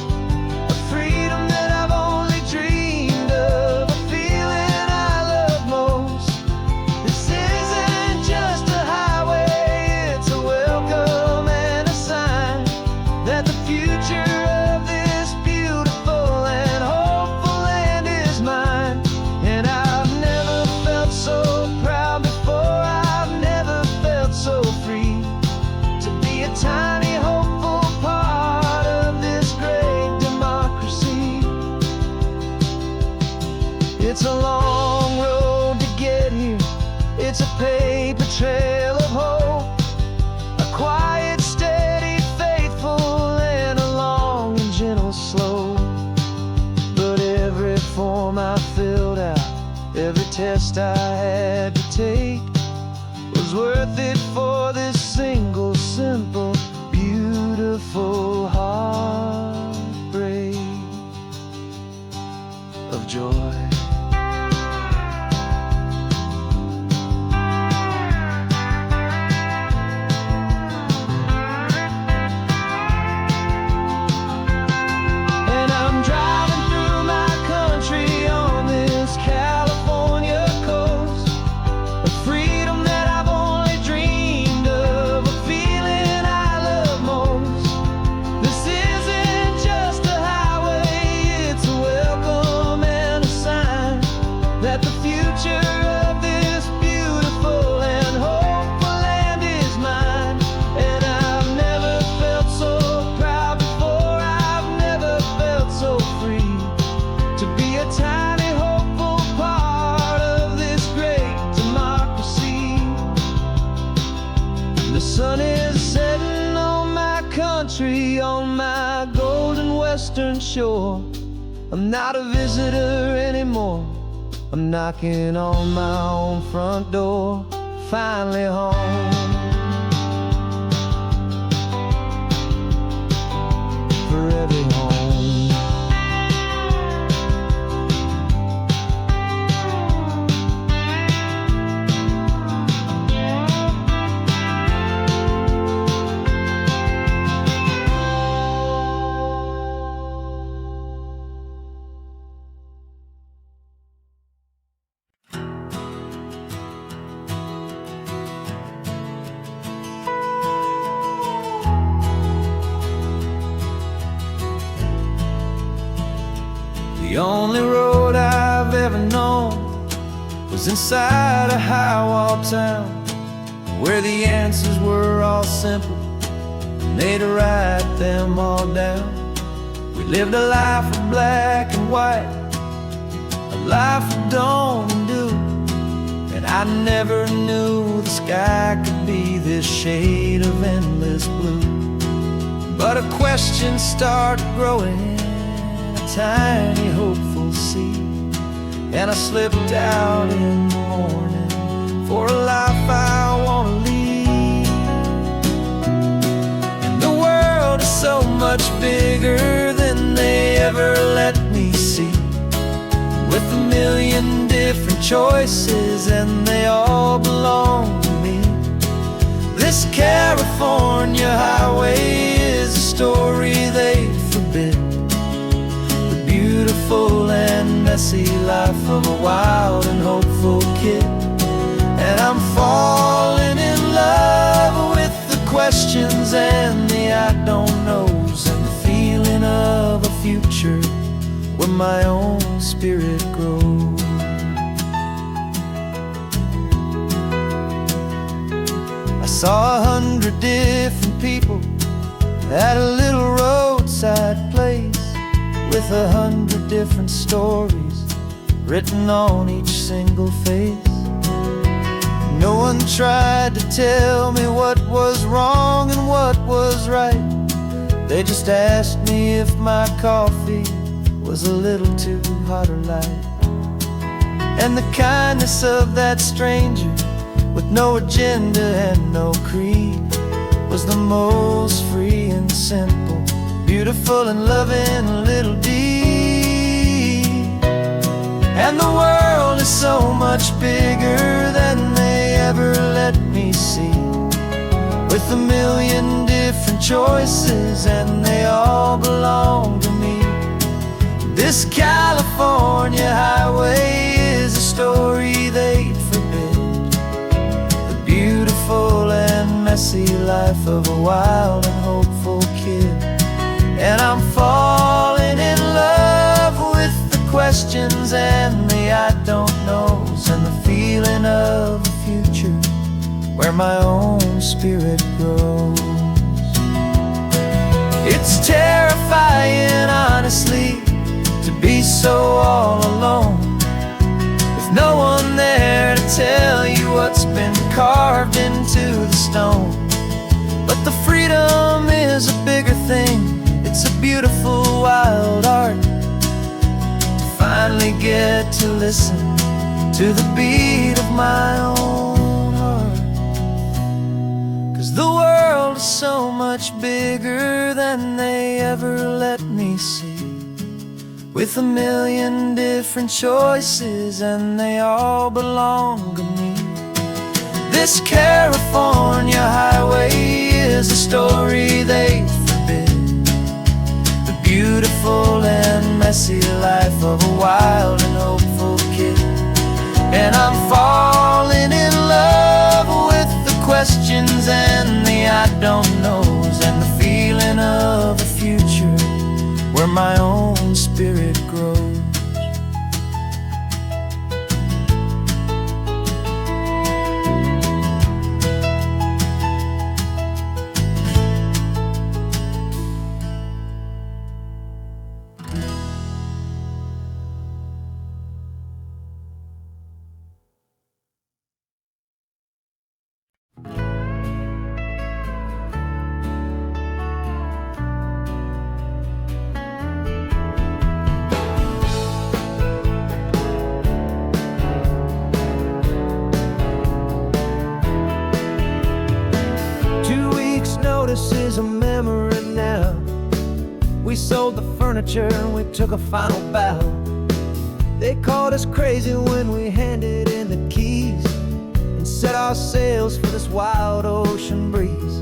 [SPEAKER 1] a freedom that I've only dreamed of, a feeling I love most. This isn't just a highway, it's a welcome and a sign that the future of this beautiful and hopeful land is mine. And I've never felt so proud before, I've never felt so free, to be a tiny hopeful part of this great democracy. It's a long road to get here, it's a paper trail of hope, a quiet, steady, faithful, and a long and gentle slow. But every form I filled out, every test I had to take, was worth it for this single, simple, beautiful heartbreak of joy. And I'm driving through my country on this California coast, a freedom that I've only dreamed of, a feeling I love most. This isn't just a highway, it's a welcome and a sign that the future of this beautiful and hopeful land is mine. And I've never felt so proud before, I've never felt so free to be a tiny hopeful part of this great democracy. The sun is setting on my country, on my golden western shore. I'm not a visitor anymore, I'm knocking on my own front door, finally home. Forever home. The only road I've ever known was inside a high-wall town, where the answers were all simple and they'd write them all down. We lived a life of black and white, a life of dawn and dew, and I never knew the sky could be this shade of endless blue. But a question started growing, tiny hopeful seed, and I slipped out in the morning for a life I want to lead. And the world is so much bigger than they ever let me see, with a million different choices and they all belong to me. This California highway is a story they forbid, beautiful and messy life of a wild and hopeful kid. And I'm falling in love with the questions and the I don't knows, and the feeling of a future where my own spirit grows. I saw 100 different people at a little roadside place, with 100 different stories written on each single face. No one tried to tell me what was wrong and what was right. They just asked me if my coffee was a little too hot or light. And the kindness of that stranger, with no agenda and no creed, was the most free and simple, beautiful and loving little deed. And the world is so much bigger than they ever let me see, with a million different choices and they all belong to me. This California highway is a story they'd forbid, the beautiful and messy life of a wild and hopeful kid. And I'm falling in love with the questions and the I don't knows, and the feeling of a future where my own spirit grows. It's terrifying, honestly, to be so all alone, with no one there to tell you what's been freedom is a bigger thing. It's a beautiful wild art. Finally get to listen to the beat of my own heart. 'Cause the world is so much bigger than they ever let me see, with a million different choices and they all belong to me. This California highway is a story they forbid, the beautiful and messy life of a wild and hopeful kid. And I'm falling in love with the questions and the I don't knows, and the feeling of a future where my own spirit grows. Notice is a memory now. We sold the furniture and we took a final bow. They called us crazy when we handed in the keys and set our sails for this wild ocean breeze.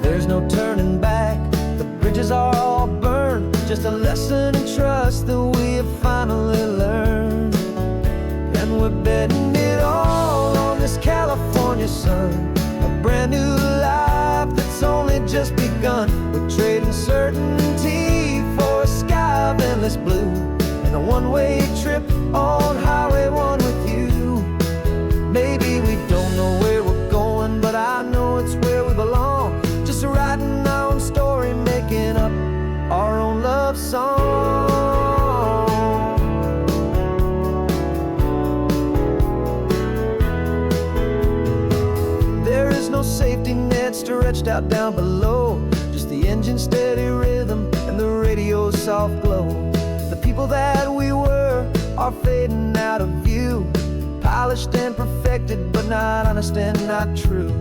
[SPEAKER 1] There's no turning back, the bridges are all burned, just a lesson in trust that we have finally learned. And we're betting it all on this California sun, a brand new life that's only just begun. We're trading certainty for a sky of endless blue, and a one-way trip on Highway 1 with you. Maybe we don't know where we're going, but I know it's where we belong. Just writing our own story, making up our own love song. There is no safety net stretched out down below, just the engine's steady rhythm and the radio's soft glow. The people that we were are fading out of view, polished and perfected, but not honest and not true.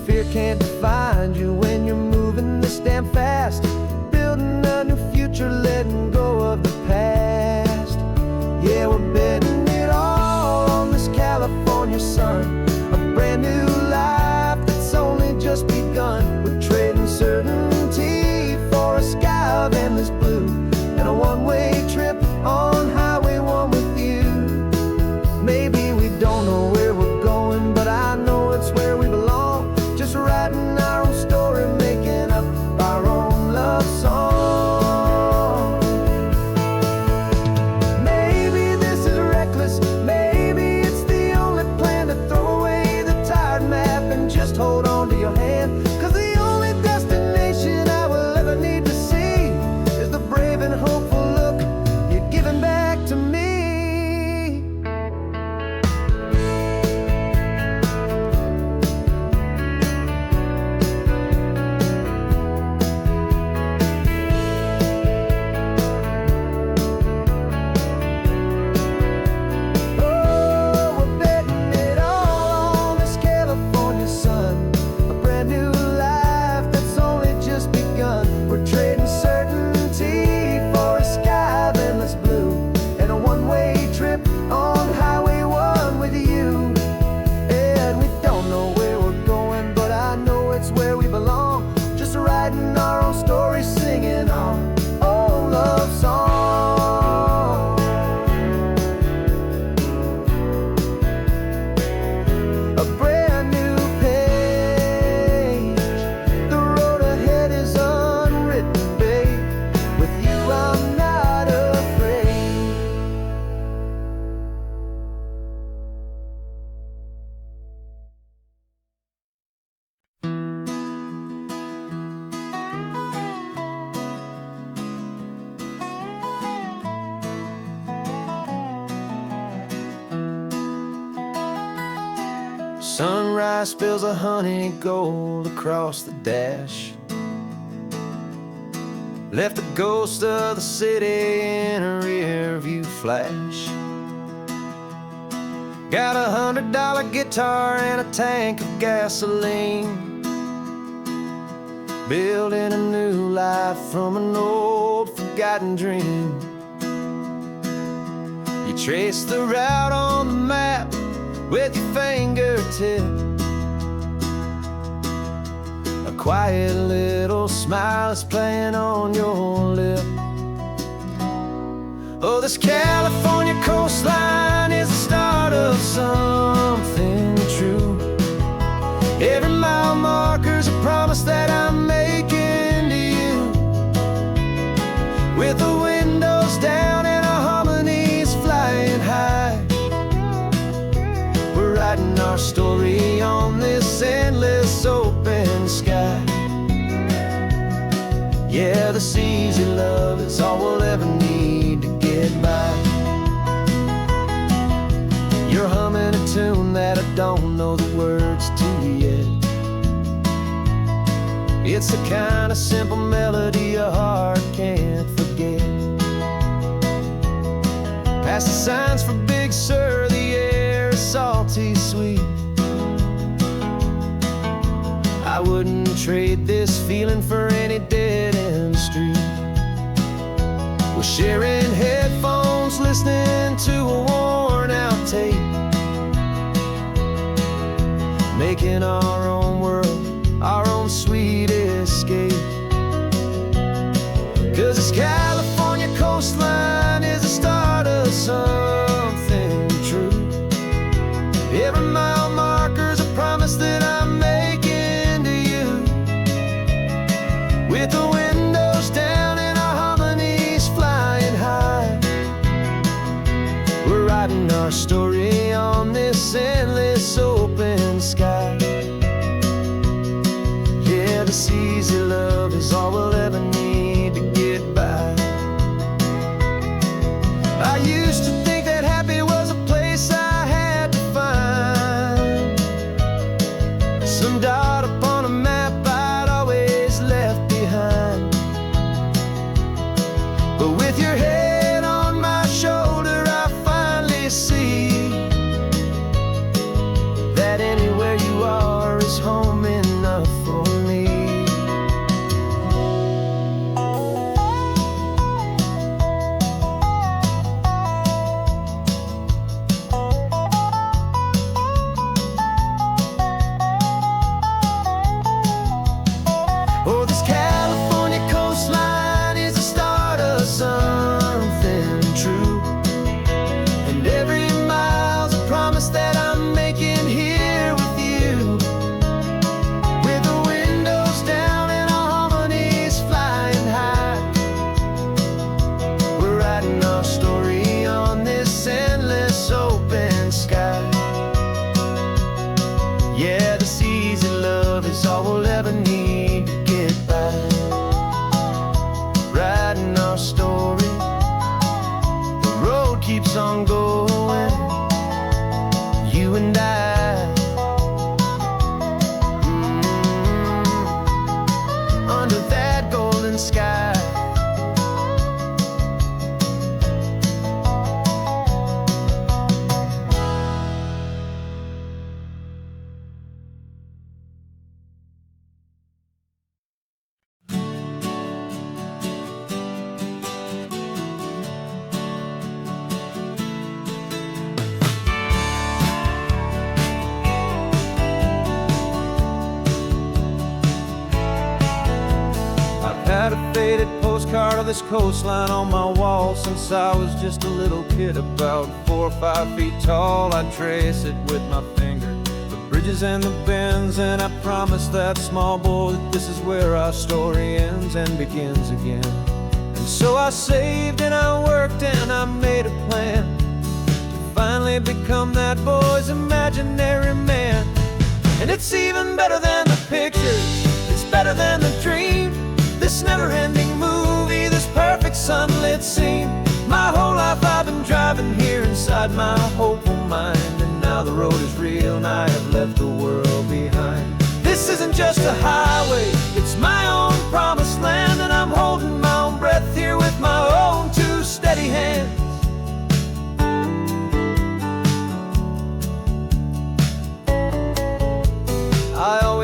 [SPEAKER 1] Fear can't define you when you're moving this damn fast, building a new future, letting go of the past. Yeah, we're betting it all on this California sun, a brand new life that's only just begun. We're trading certainty for a sky of endless blue, and a one-way trip on Highway 1 with you. Maybe we don't know where we're going, but I know it's where we belong. Just writing our own story, making up our own love song. Maybe this is reckless, maybe it's the only plan to throw away the tired map and just hold on to your hand. 'Cause the only destination I will ever need to see is the brave and hopeful look you're giving back to me. Oh, we're betting it all on this California sun, a brand new life that's only just begun. We're trading certainty for a sky of endless blue, and a one-way trip on Highway 1 with you. And we don't know where we're going, but I know it's where we belong. Just writing our own story, singing our own love song. A brand new page, the road ahead is unwritten, babe. With you I'm not afraid. Sunrise spills a honey gold across the dash. left the ghost of the city in a rear view flash. Got $100 guitar and a tank of gasoline, building a new life from an old forgotten dream. You trace the route on the map with your fingertip, a quiet little smile is playing on your lip. Oh, this California coastline is the start of something true. Every mile marker's a promise that I'm making to you. With the windows down and our harmonies flying high, we're writing our story on this endless open sky. Yeah, this easy love is all we'll ever need to get by. You're humming a tune that I don't know the words to yet. It's the kind of simple melody your heart can't forget. Past the signs for Big Sur, the air is salty sweet. I wouldn't trade this feeling for any dead-end street. We're sharing headphones, listening to a worn-out tape, making our own world, our own sweet escape. 'Cause this California coastline is the start of something true. Every mile marker's a promise that I'm making to you. With the windows down and our harmonies flying high, we're writing our story on this endless open sky. Yeah, this easy love is all we'll ever need to get by. I used to think that happy was a place I had to find, some dot upon a map I'd always left behind. But with your head on my shoulder, I finally see that anywhere you are is home enough for me. Oh, this California coastline is the start of something true. And every mile's a promise that I'm making here with you. With the windows down and our harmonies flying high, we're writing our story on this endless open sky. Yeah, this easy love is all we'll ever need to get by. Writing our story, the road keeps on going, you and I. Under that golden sky. Had a faded postcard of this coastline on my wall since I was just a little kid, about 4 or 5 feet tall. I'd trace it with my finger, the bridges and the bends, and I promised that small boy that this is where our story ends and begins again. And so I saved and I worked and I made a plan to finally become that boy's imaginary man. And it's even better than the pictures, it's better than the dream. This never-ending movie, this perfect sunlit scene. My whole life I've been driving here inside my hopeful mind, and now the road is real and I have left the world behind. This isn't just a highway, it's my own promised land, and I'm holding my own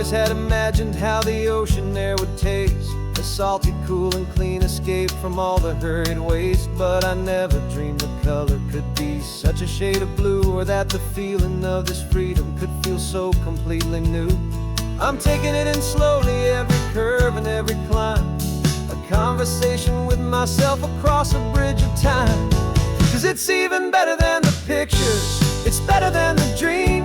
[SPEAKER 1] always had imagined how the ocean air would taste, a salty, cool, and clean escape from all the hurried waste. But I never dreamed the color could be such a shade of blue, or that the feeling of this freedom could feel so completely new. I'm taking it in slowly, every curve and every climb, a conversation with myself across a bridge of time. 'Cause it's even better than the pictures, it's better than the dream,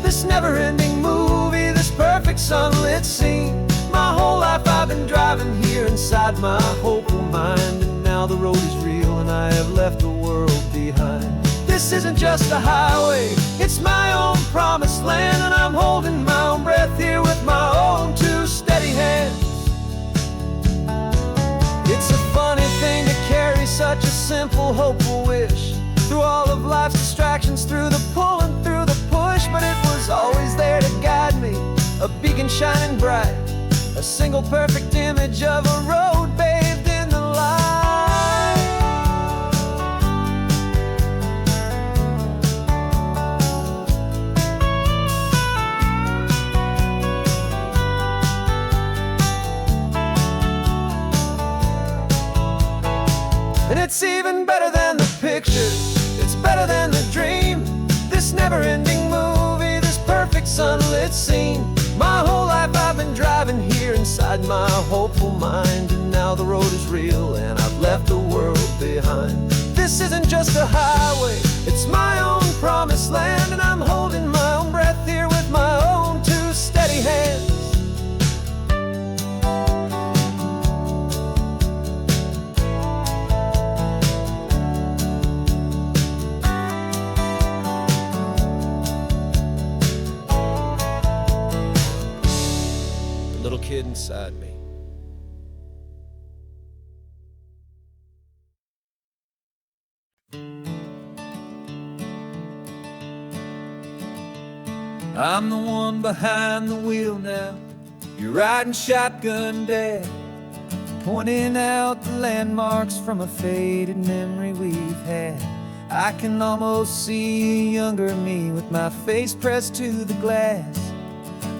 [SPEAKER 1] this never-ending movie, this perfect sunlit scene. My whole life I've been driving here inside my hopeful mind, and now the road is real and I have left the world behind. This isn't just a highway, it's my own promised land, and I'm holding my own breath here with my own two steady hands. It's a funny thing to carry such a simple, hopeful wish through all of life's distractions, through the pull and through the push. But it was always there to guide me, a beacon shining bright, a single perfect image of a road bathed in the light. And it's even better than the pictures, it's better than the dream, this never-ending movie, this perfect sunlit scene. My whole life I've been driving here inside my hopeful mind, and now the road is real and I've left the world behind. This isn't just a highway, it's my own promised land, and I'm holding my own breath here with my own two steady hands. Little kid inside me. I'm the one behind the wheel now, you're riding shotgun, Dad, pointing out the landmarks from a faded memory we've had. I can almost see a younger me with my face pressed to the glass,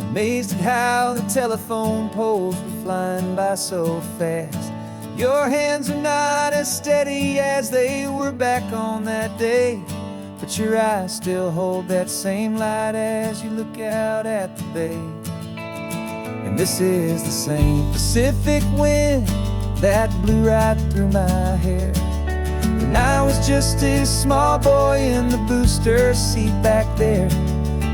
[SPEAKER 1] amazed at how the telephone poles were flying by so fast. Your hands are not as steady as they were back on that day, but your eyes still hold that same light as you look out at the bay. And this is the same Pacific wind that blew right through my hair when I was just a small boy in the booster seat back there.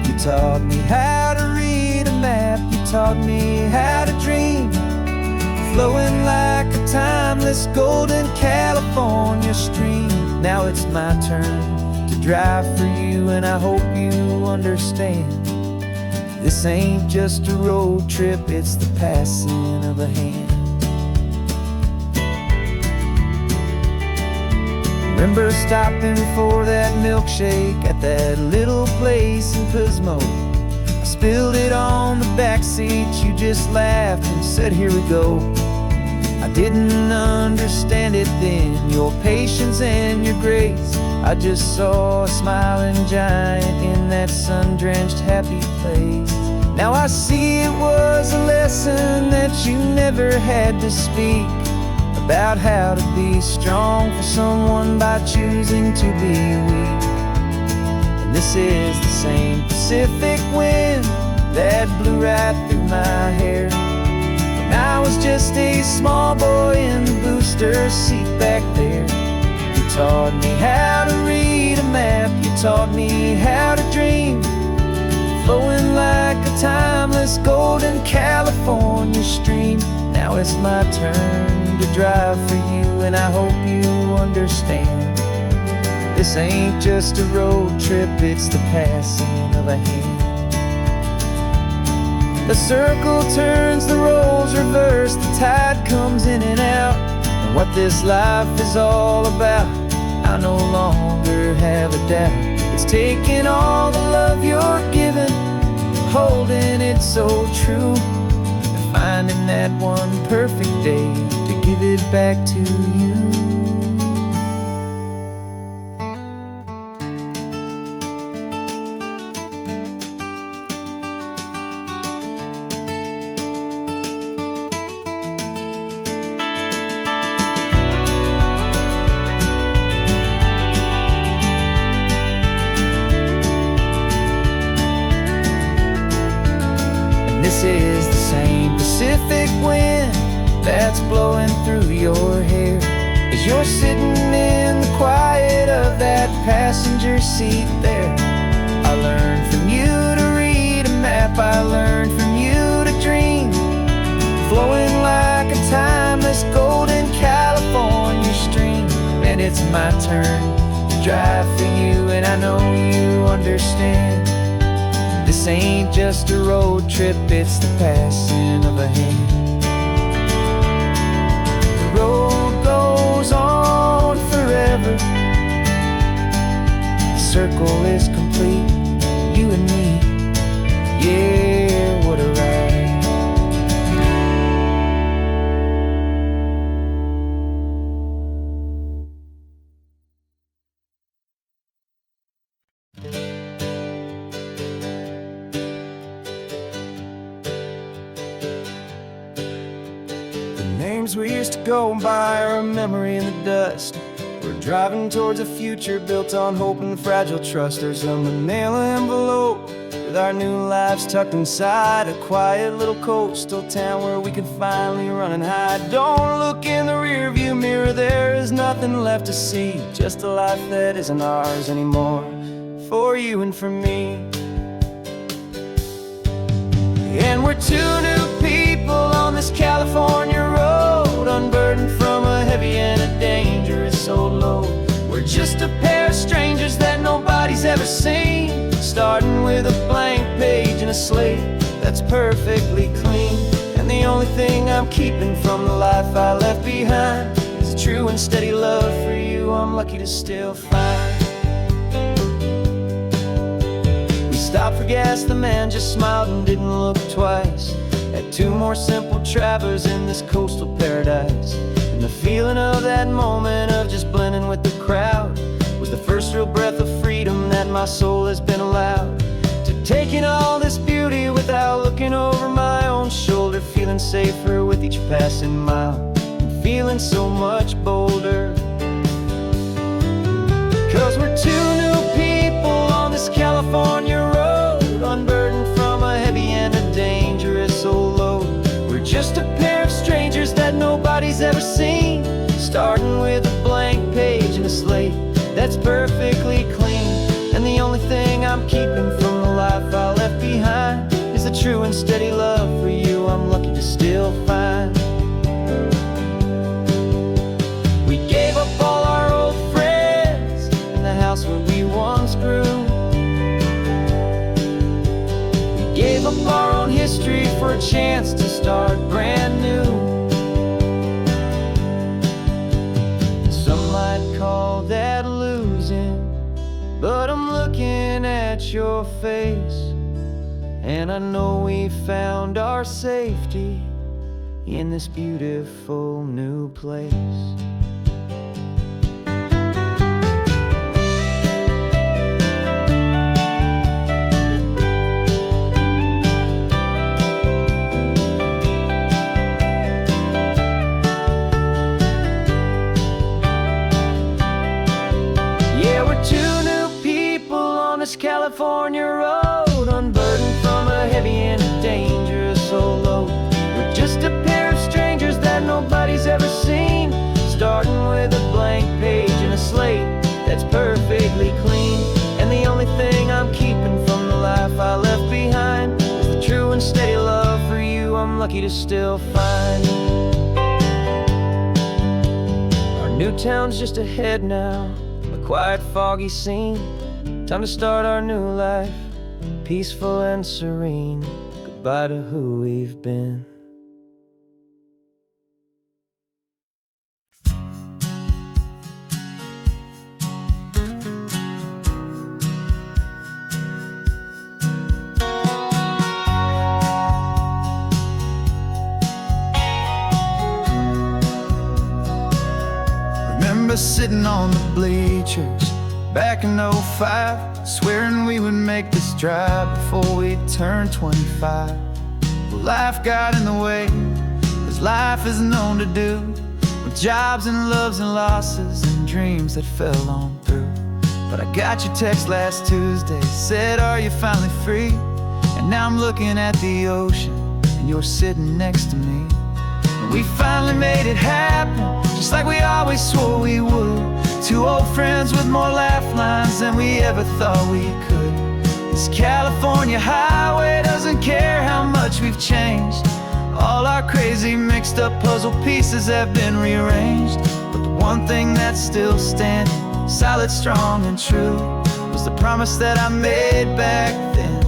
[SPEAKER 1] You taught me how to read a map, you taught me how to dream, flowing like a timeless golden California stream. Now it's my turn to drive for you, and I hope you understand. This ain't just a road trip, it's the passing of a hand. Remember stopping for that milkshake at that little place in Pismo? I spilled it on the back seat, you just laughed and said, here we go. I didn't understand it then, your patience and your grace. I just saw a smiling giant in that sun-drenched happy place. Now I see it was a lesson that you never had to speak, about how to be strong for someone by choosing to be weak. And this is the same Pacific wind that blew right through my hair when I was just a small boy in the booster seat back there. You taught me how to read a map, you taught me how to dream, flowing like a timeless golden California stream. Now it's my turn to drive for you, and I hope you understand. This ain't just a road trip, it's the passing of a hand. The circle turns, the roles reverse, the tide comes in and out, and what this life is all about, I no longer have a doubt. It's taking all the love you're giving, holding it so true, and finding that one perfect day to give it back to you. wind that's blowing through your hair as you're sitting in the quiet of that passenger seat there. I learned from you to read a map, I learned from you to dream, flowing like a timeless golden California stream. And it's my turn to drive for you, and I know you understand. This ain't just a road trip, it's the passing of a hand. The road goes on forever, the circle is complete, you and me, yeah, what a ride. Names we used to go by are a memory in the dust. We're driving towards a future built on hope and fragile trust. There's a manila envelope with our new lives tucked inside, a quiet little coastal town where we can finally run and hide. Don't look in the rearview mirror, there is nothing left to see, just a life that isn't ours anymore, for you and for me. And we're two new people on this California road, unburdened from a heavy and a dangerous old load. We're just a pair of strangers that nobody's ever seen, starting with a blank page and a slate that's perfectly clean. And the only thing I'm keeping from the life I left behind is a true and steady love for you I'm lucky to still find. We stopped for gas, the man just smiled and didn't look twice. Had two more simple travelers in this coastal paradise. And the feeling of that moment of just blending with the crowd was the first real breath of freedom that my soul has been allowed to take in all this beauty without looking over my own shoulder, feeling safer with each passing mile and feeling so much bolder. Cause we're two new people on this California road, unburdened from a heavy and a dangerous old load. We're just a pair of strangers that nobody's ever seen, starting with a blank page and a slate that's perfectly clean. And the only thing I'm keeping from the life I left behind is a true and steady love for you I'm lucky to still find. We gave up all our old friends in the house where we once grew. We gave up our own history for a chance to start brand new. Some might call that losing, but I'm looking at your face, and I know we found our safety in this beautiful new place. Yeah, we're two new people on this California road, unburdened from a heavy and a dangerous old load. We're just a pair of strangers that nobody's ever seen, starting with a blank page and a slate that's perfectly clean. And the only thing I'm keeping from the life I left behind is the true and steady love for you I'm lucky to still find. Our new town's just ahead now, a quiet, foggy scene. Time to start our new life, peaceful and serene. Goodbye to who we've been.
[SPEAKER 2] Remember sitting on the bleachers back in '05, swearing we would make this drive before we turned 25. Well, life got in the way, as life is known to do, with jobs and loves and losses and dreams that fell on through. But I got your text last Tuesday, said, are you finally free? And now I'm looking at the ocean, and you're sitting next to me.
[SPEAKER 1] We finally made it happen, just like we always swore we would. Two old friends with more laugh lines than we ever thought we could. This California highway doesn't care how much we've changed. All our crazy mixed up puzzle pieces have been rearranged. But the one thing that's still standing, solid, strong, and true, was the promise that I made back then,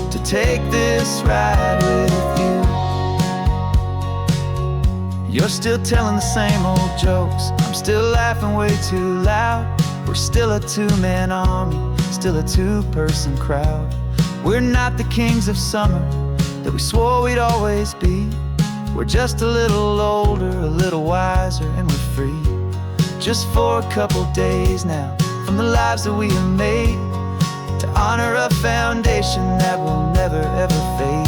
[SPEAKER 1] to take this ride with you. You're still telling the same old jokes, I'm still laughing way too loud. We're still a two-man army, still a two-person crowd. We're not the kings of summer that we swore we'd always be. We're just a little older, a little wiser, and we're free. Just for a couple days now, from the lives that we have made, to honor a foundation that will never ever fade.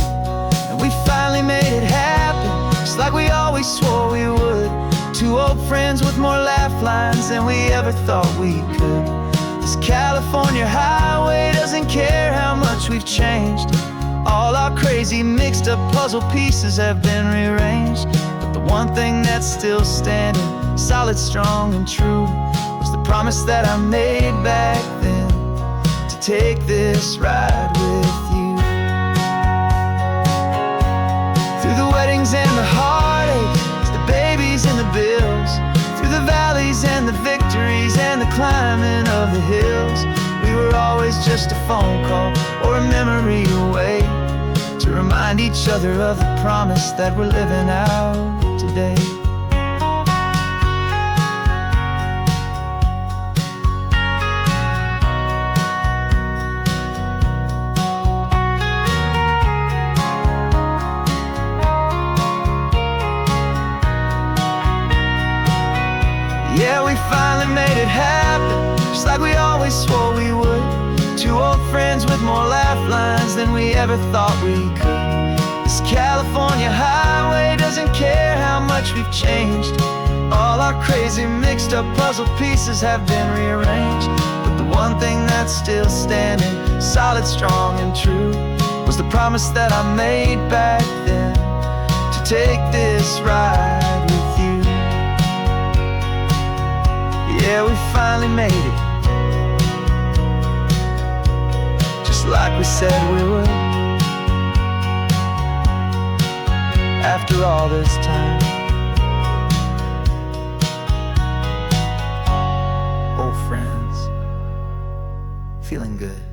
[SPEAKER 1] And we finally made it happen, just like we always swore we would. Two old friends with more laugh lines than we ever thought we could. This California highway doesn't care how much we've changed. All our crazy mixed up puzzle pieces have been rearranged. But the one thing that's still standing, solid, strong, and true, was the promise that I made back then, to take this ride with you. Through the weddings and the heartaches, the babies and the bills, through the valleys and the victories and the climbing of the hills, we were always just a phone call or a memory away, to remind each other of the promise that we're living out today. Yeah, we finally made it happen, just like we always swore we would. Two old friends with more laugh lines than we ever thought we could. This California highway doesn't care how much we've changed. All our crazy mixed up puzzle pieces have been rearranged. But the one thing that's still standing, solid, strong, and true, was the promise that I made back then, to take this ride with you. Yeah, we finally made it, just like we said we would. After all this time, old friends, feeling good.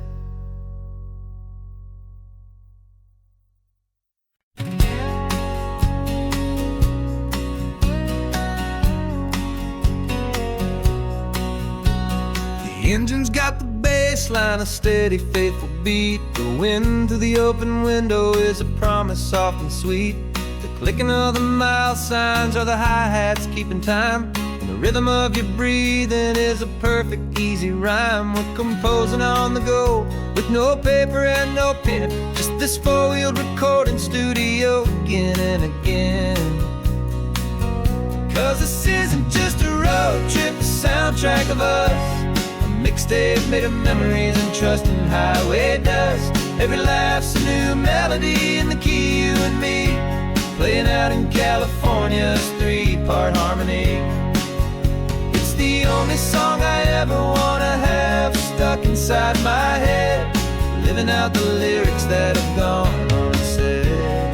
[SPEAKER 1] The engine's got the bass line, a steady, faithful beat. The wind through the open window is a promise soft and sweet. The clicking of the mile signs are the hi-hats keeping time, and the rhythm of your breathing is a perfect, easy rhyme. We're composing on the go, with no paper and no pen, just this four-wheeled recording studio again and again. Cause this isn't just a road trip, the soundtrack of us, mixtape made of memories and trust in highway dust. Every laugh's a new melody in the key, you and me, playing out in California's three-part harmony. It's the only song I ever wanna have stuck inside my head, living out the lyrics that have gone unsaid.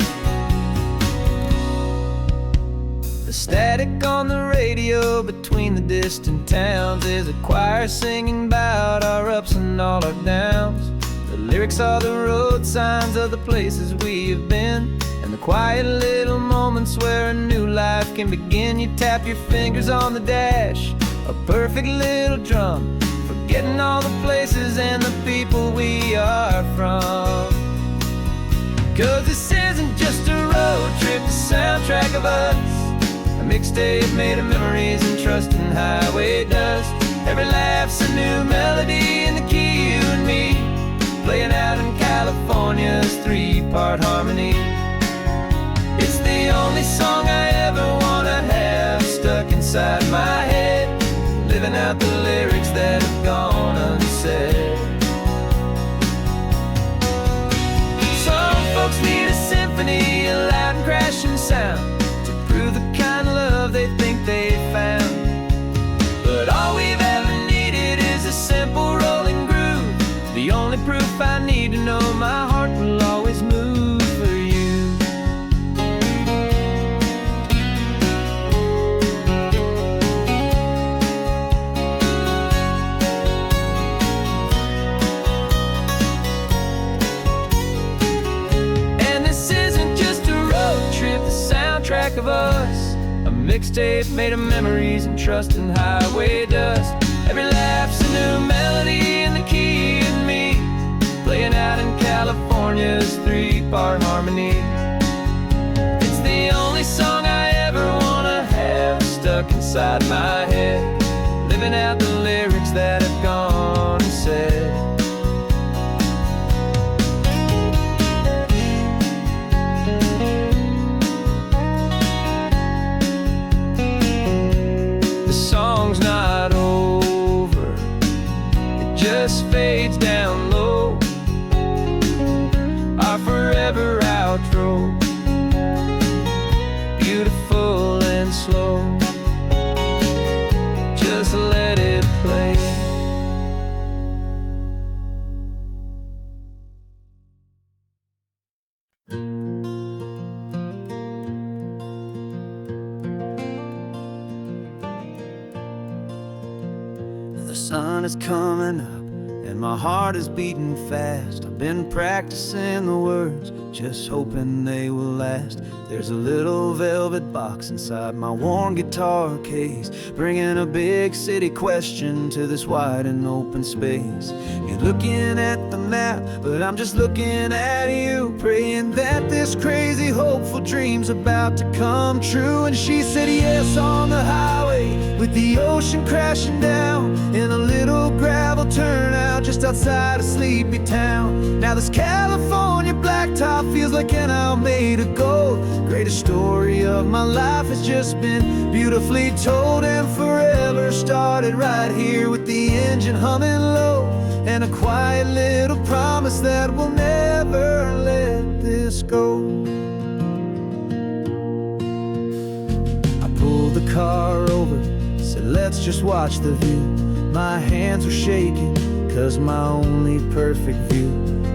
[SPEAKER 1] The static on the radio between the distant towns is a choir singing about our ups and all our downs. The lyrics are the road signs of the places we have been, and the quiet little moments where a new life can begin. You tap your fingers on the dash, a perfect little drum, forgetting all the places and the people we are from. Cause this isn't just a road trip, the soundtrack of us, a mixtape made of memories and trust in highway dust. Every laugh's a new melody in the key, you and me, playing out in California's three-part harmony. It's the only song I ever wanna have stuck inside my head, living out the lyrics that have gone unsaid. Some folks need a symphony, a loud and crashing sound, to prove the mixtape made of memories and trust in highway dust. Every laugh's a new melody in the key and me, playing out in California's 3-part harmony. It's the only song I ever wanna have stuck inside my head, living out the lyrics that have gone and said. The song's not over, it just fades down low, our forever outro, beautiful and slow. Just let it play. The sun is coming up and my heart is beating fast. I've been practicing the words, just hoping they will last. There's a little velvet box inside my worn guitar case, bringing a big city question to this wide and open space. You're looking at the map, but I'm just looking at you, praying that this crazy hopeful dream's about to come true. And she said yes on the highway, with the ocean crashing down, in a little gravel turnout just outside a sleepy town. Now this California blacktop feels like an Alameda gold. Greatest story of my life has just been beautifully told, and forever started right here with the engine humming low, and a quiet little promise that we'll never let this go. I pulled the car over, said let's just watch the view. My hands were shaking, cause my only perfect view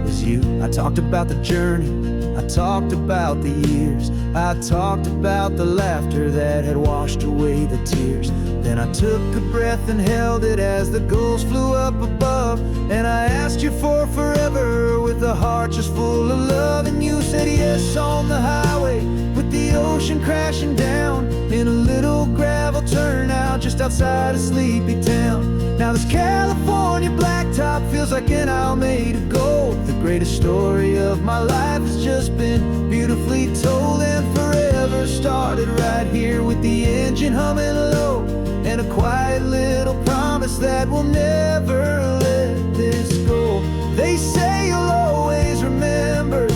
[SPEAKER 1] was you. I talked about the journey, I talked about the years, I talked about the laughter that had washed away the tears. Then I took a breath and held it as the gulls flew up above, and I asked you for forever with a heart just full of love. And you said yes on the highway, with the ocean crashing down, in a little gravel turnout just outside a sleepy town. Now this California blacktop feels like an Alameda gold. The greatest story of my life has just been beautifully told, and forever started right here with the engine humming low, and a quiet little promise that we'll never let this go. They say you'll always remember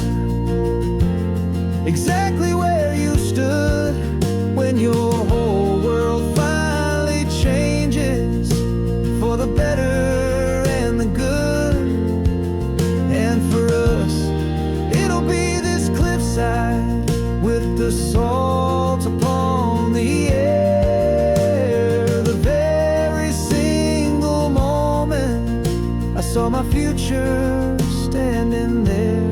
[SPEAKER 1] exactly where you stood when your whole world finally changes for the better and the good. And for us, it'll be this cliffside with the salt upon the air. The very single moment I saw my future standing there.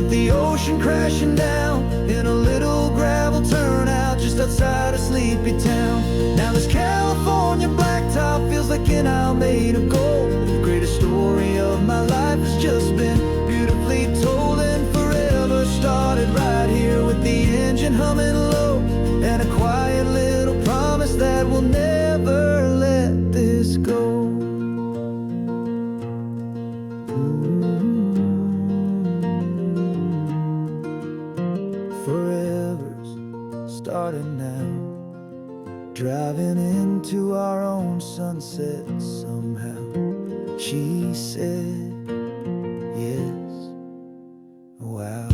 [SPEAKER 1] The ocean crashing down, in a little gravel turnout just outside a sleepy town. Now this California blacktop feels like an Alameda gold. The greatest story of my life has just been beautifully told, and forever started right here with the engine humming low, and a quiet little promise that we'll never let this go. Forever's starting now, driving into our own sunset somehow. She said yes, wow.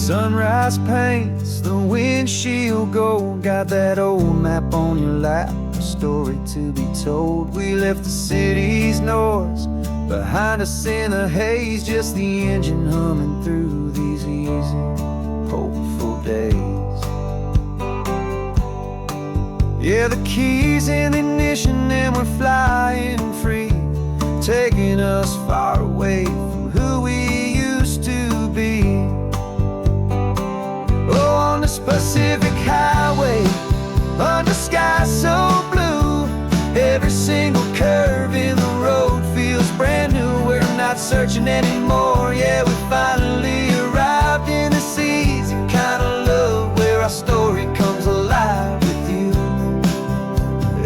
[SPEAKER 1] Sunrise paints the windshield gold. Got that old map on your lap, a story to be told. We left the city's noise behind us in the haze, just the engine humming through these easy, hopeful days. Yeah, the keys in the ignition and we're flying free, taking us far away from who we used to be. Oh, on this Pacific highway, under skies so blue, every single curve in the road feels brand new. We're not searching anymore, yeah, we finally arrived in this easy kind of love where our story comes alive with you.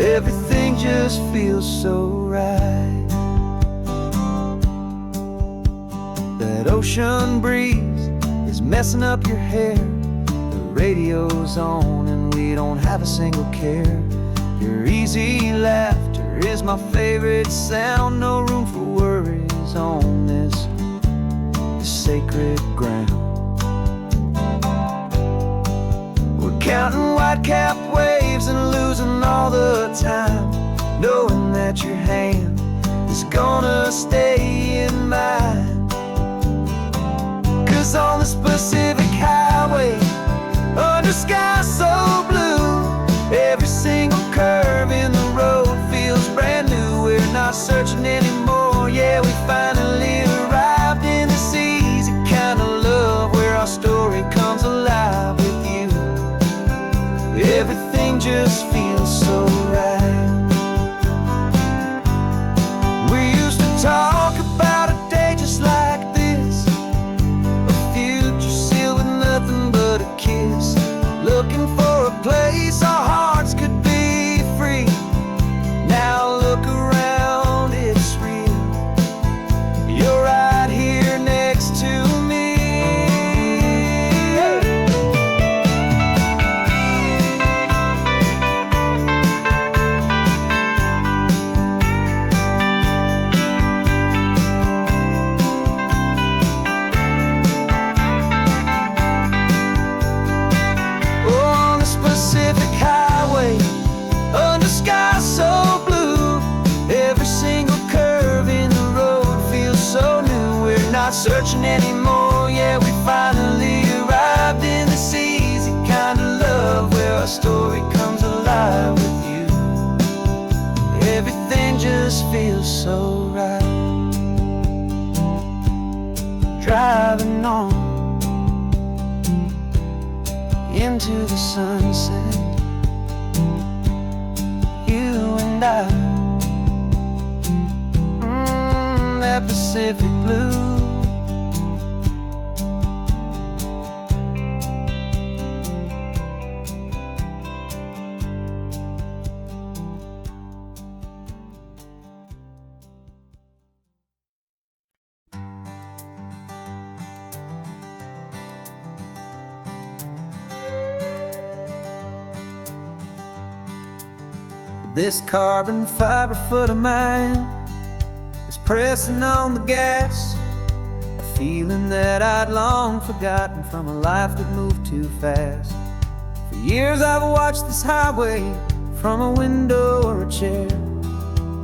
[SPEAKER 1] Everything just feels so right. That ocean breeze is messing up your hair, the radio's on and we don't have a single care. Your easy laughter is my favorite sound, no room for worries on this sacred ground. We're counting white-capped waves and losing all the time, knowing that your hand is gonna stay in mine. 'Cause on this Pacific highway, under skies so blue, every single curve in the road feels brand new. We're not searching anymore, yeah, we finally arrived in this easy kind of love where our story comes alive with you. Everything just feels so right. We used to talk about a day just like this, a future sealed with nothing but a kiss, looking for a place our hearts could be free. Now look around, it's real. You're right here next to me. Oh, on this Pacific highway, under skies so blue, every single curve in the road feels so new. We're not searching anymore, yeah, we finally arrived in this easy kind of love where our story comes alive with you. Everything just feels so right. Driving on into the sunset, you and I, that Pacific blue. This carbon fiber foot of mine is pressing on the gas, a feeling that I'd long forgotten from a life that moved too fast. For years I've watched this highway from a window or a chair,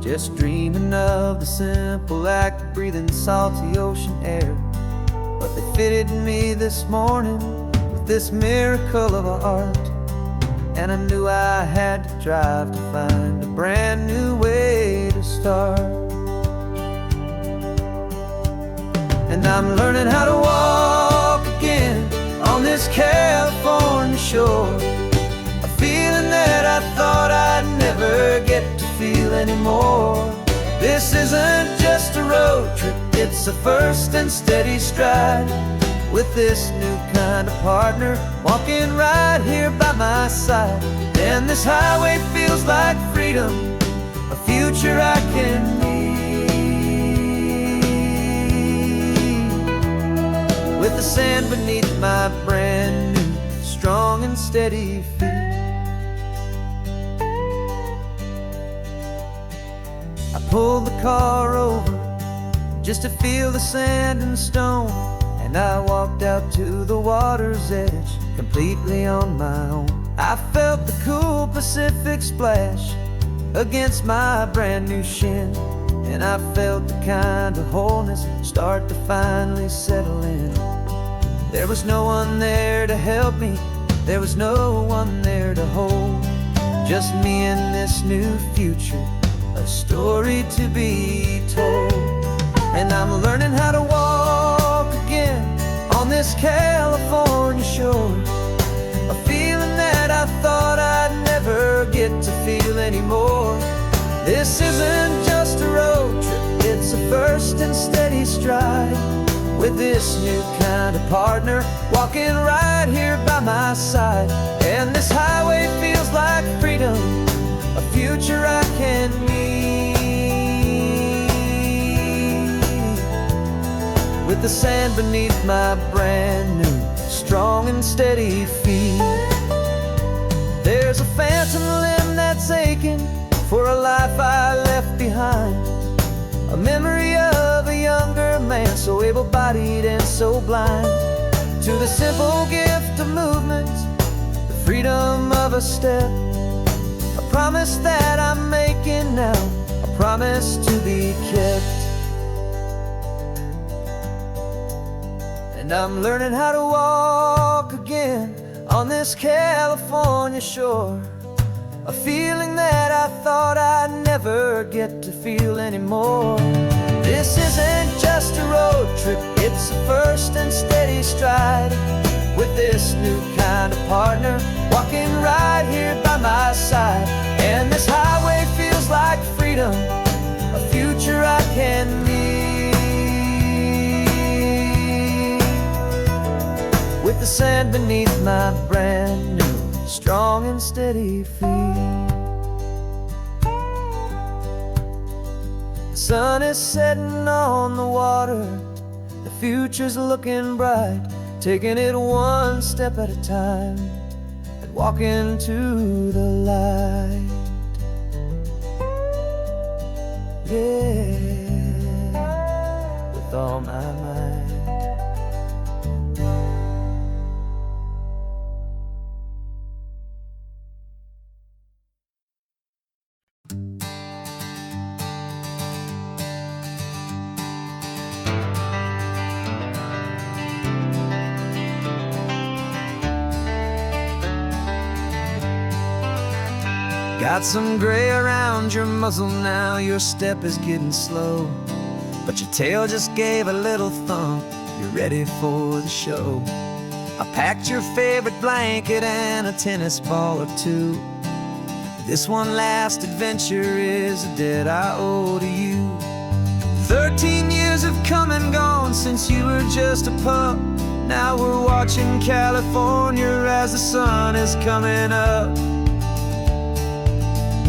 [SPEAKER 1] just dreaming of the simple act of breathing salty ocean air. But they fitted me this morning with this miracle of art, and I knew I had to drive to find a brand new way to start. And I'm learning how to walk again on this California shore, a feeling that I thought I'd never get to feel anymore. This isn't just a road trip, it's a first and steady stride, with this new kind of partner walking right here by my side. And this highway feels like freedom, a future I can need, with the sand beneath my brand new strong and steady feet. I pulled the car over just to feel the sand and stone, and I walked out to the water's edge, completely on my own. I felt the cool Pacific splash against my brand new shin, and I felt the kind of wholeness start to finally settle in. There was no one there to help me, there was no one there to hold, just me and this new future, a story to be told. And I'm learning how to walk again on this California shore, a feeling that I thought I'd never get to feel anymore. This isn't just a road trip, it's a first and steady stride, with this new kind of partner walking right here by my side. And this highway feels like freedom, a future I can meet, with the sand beneath my brand new, strong and steady feet. There's a phantom limb that's aching for a life I left behind, a memory of a younger man, so able-bodied and so blind, to the simple gift of movement, the freedom of a step, a promise that I'm making now, a promise to be kept. And I'm learning how to walk again on this California shore, a feeling that I thought I'd never get to feel anymore. This isn't just a road trip, it's a first and steady stride, with this new kind of partner walking right here by my side. And this highway feels like freedom, a future I can meet, with the sand beneath my brand new, strong and steady feet. The sun is setting on the water, the future's looking bright, taking it one step at a time and walking to the light. Yeah, with all my might. Got some gray around your muzzle now, your step is getting slow, but your tail just gave a little thump, you're ready for the show. I packed your favorite blanket and a tennis ball or two. This one last adventure is a debt I owe to you. 13 years have come and gone since you were just a pup. Now we're watching California as the sun is coming up.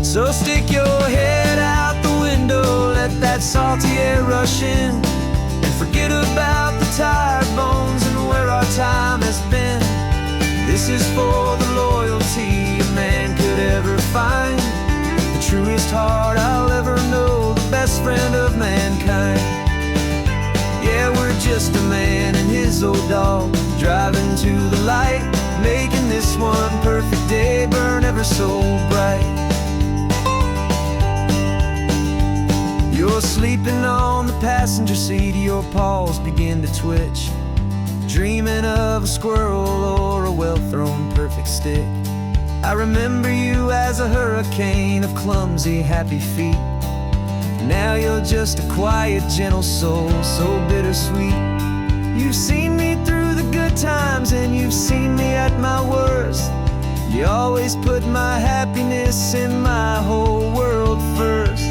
[SPEAKER 1] So stick your head out the window, let that salty air rush in, and forget about the tired bones and where our time has been. This is for the loyalty a man could ever find, the truest heart I'll ever know, the best friend of mankind. Yeah, we're just a man and his old dog, driving to the light, making this one perfect day burn ever so bright. You're sleeping on the passenger seat, your paws begin to twitch, dreaming of a squirrel or a well-thrown perfect stick. I remember you as a hurricane of clumsy, happy feet. Now you're just a quiet, gentle soul, so bittersweet. You've seen me through the good times and you've seen me at my worst. You always put my happiness in my whole world first.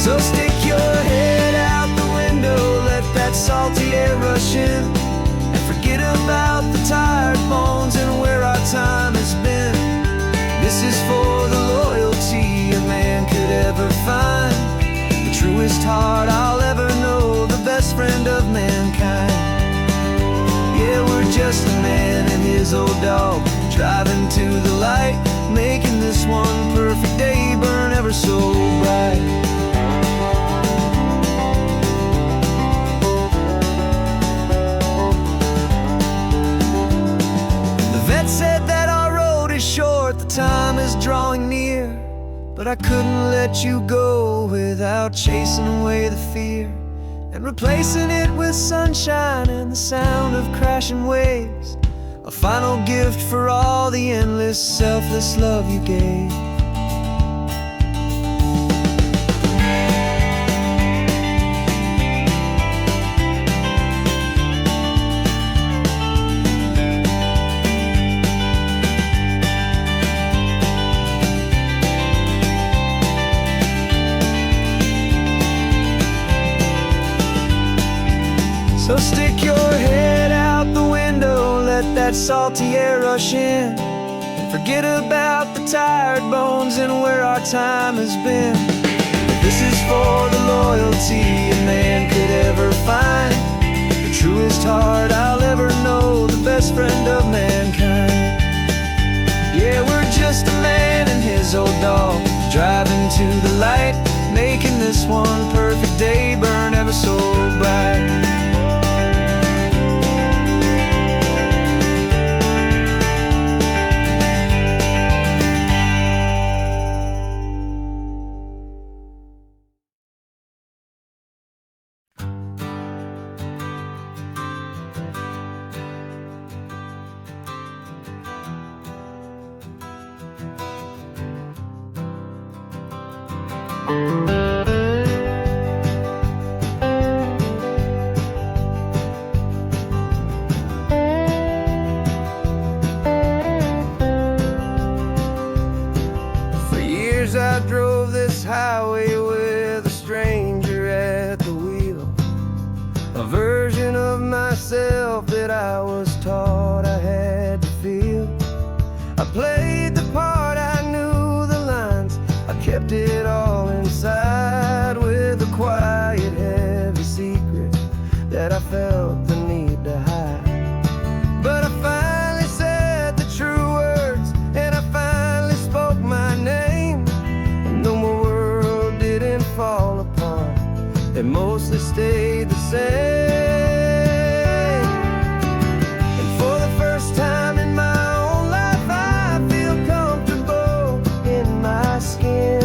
[SPEAKER 1] So stick your head out the window, let that salty air rush in, and forget about the tired bones and where our time has been. This is for the loyalty a man could ever find, the truest heart I'll ever know, the best friend of mankind. Yeah, we're just a man and his old dog, driving to the light, making this one perfect day burn ever so bright. short, the time is drawing near, but I couldn't let you go without chasing away the fear and replacing it with sunshine and the sound of crashing waves. A final gift for all the endless, selfless love you gave. So stick your head out the window, let that salty air rush in, and forget about the tired bones and where our time has been. This is for the loyalty a man could ever find, the truest heart I'll ever know, the best friend of mankind. Yeah, we're just a man and his old dog, driving to the light, making this one perfect day burn ever so bright. For years I drove this highway with a stranger at the wheel, a version of myself that I was taught I had to feel. I played the part, I knew the lines, I kept it all inside with a quiet, heavy secret that I felt the need to hide. But I finally said the true words, and I finally spoke my name, and though my world didn't fall apart, it mostly stayed the same. And for the first time in my own life, I feel comfortable in my skin.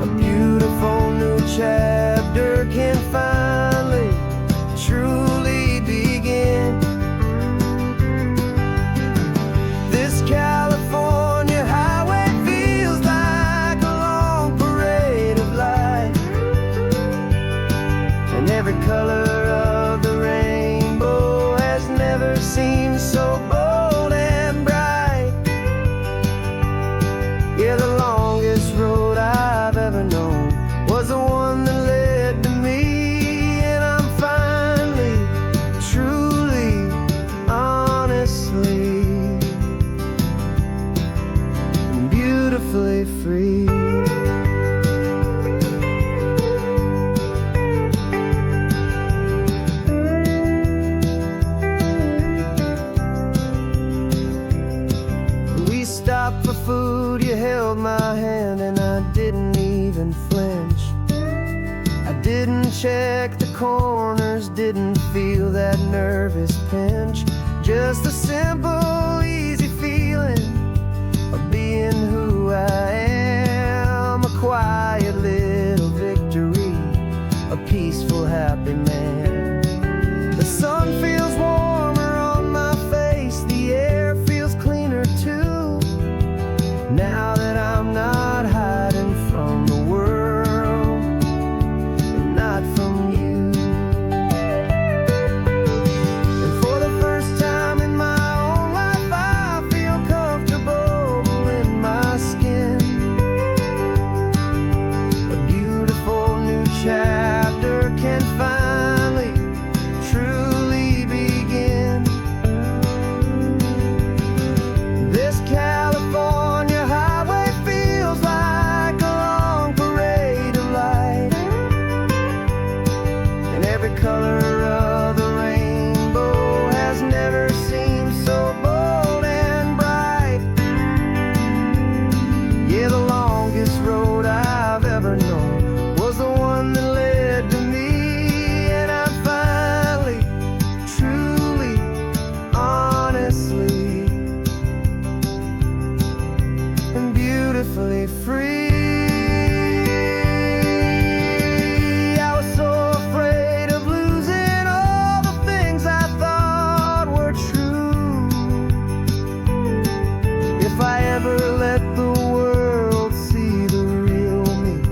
[SPEAKER 1] A beautiful new chapter can finally truly begin. This California highway feels like a long parade of light, and every color of the rainbow has never seemed so bold and bright. Yeah, the longest road I've ever known was the one that led to me, and I'm finally, truly, honestly, and beautifully free. We stopped for food, you held my hand, and I didn't even flinch. I didn't check the corners, didn't feel that nervous pinch. Just a simple, easy feeling of being who I am. A quiet little victory, a peaceful, happy man. The sun feels warmer on my face, the air feels cleaner too, now that I'm not hiding from the world and not from you. And for the first time in my own life, beautifully free. I was so afraid of losing all the things I thought were true. If I ever let the world see the real me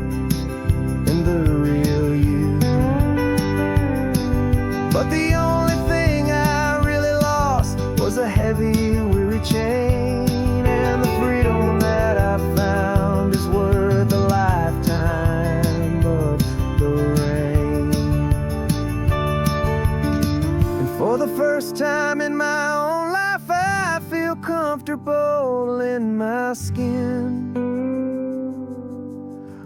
[SPEAKER 1] and the real you. But the only thing I really lost was a heavy, weary chain. And the freedom that I found is worth a lifetime of the rain. And for the first time in my own life, I feel comfortable in my skin.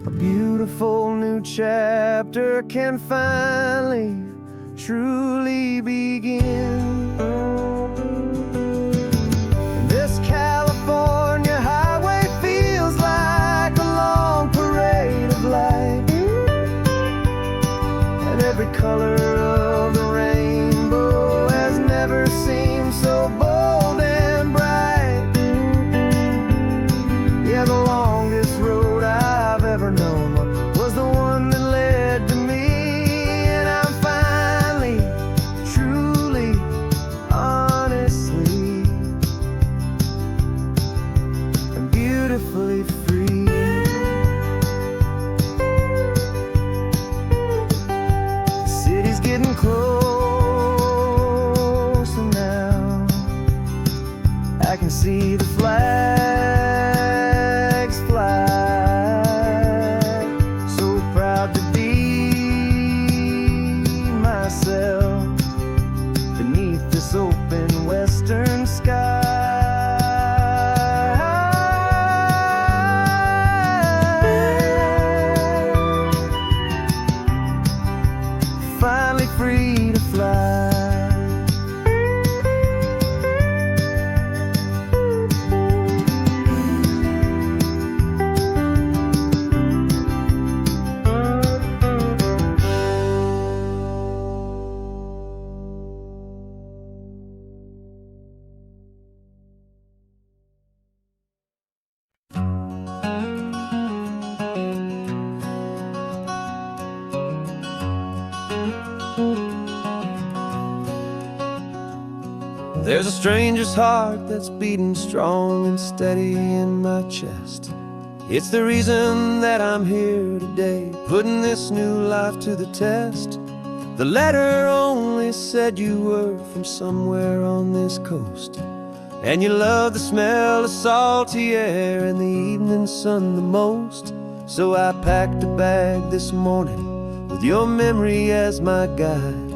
[SPEAKER 1] A beautiful new chapter can finally, truly begin. This California highway feels like a long parade of light, and every color of the rainbow has never seemed so bold and bright. Yeah, the longest road I've ever known was the one that led to me, and I'm finally, truly, honestly, and beautifully free. The city's getting closer now. I can see the flags fly. So proud to be myself beneath this open western sky. Finally free to fly. There's a stranger's heart that's beating strong and steady in my chest. It's the reason that I'm here today, putting this new life to the test. The letter only said you were from somewhere on this coast, and you love the smell of salty air and the evening sun the most. So I packed a bag this morning with your memory as my guide,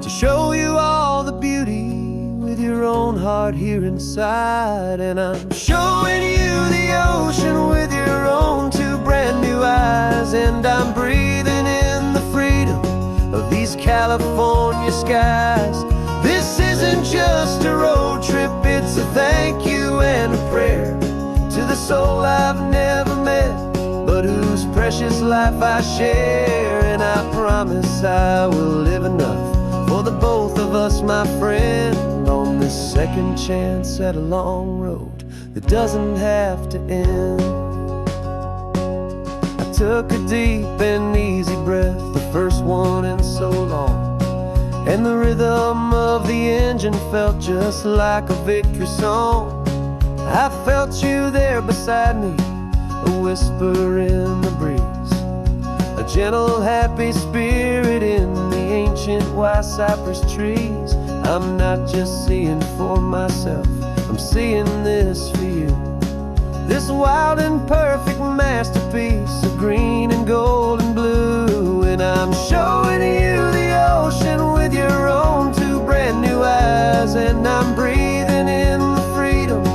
[SPEAKER 1] to show you all the beauty with your own heart here inside. And I'm showing you the ocean with your own two brand new eyes, and I'm breathing in the freedom of these California skies. This isn't just a road trip, it's a thank you and a prayer to the soul I've never met, but whose precious life I share. And I promise I will live enough for the both of us, my friend, on this second chance at a long road that doesn't have to end. I took a deep and easy breath, the first one in so long, and the rhythm of the engine felt just like a victory song. I felt you there beside me, a whisper in the breeze, a gentle happy spirit in the ancient white cypress trees. I'm not just seeing for myself, I'm seeing this for you. This wild and perfect masterpiece of green and gold and blue. And I'm showing you the ocean with your own two brand new eyes, and I'm breathing in the freedom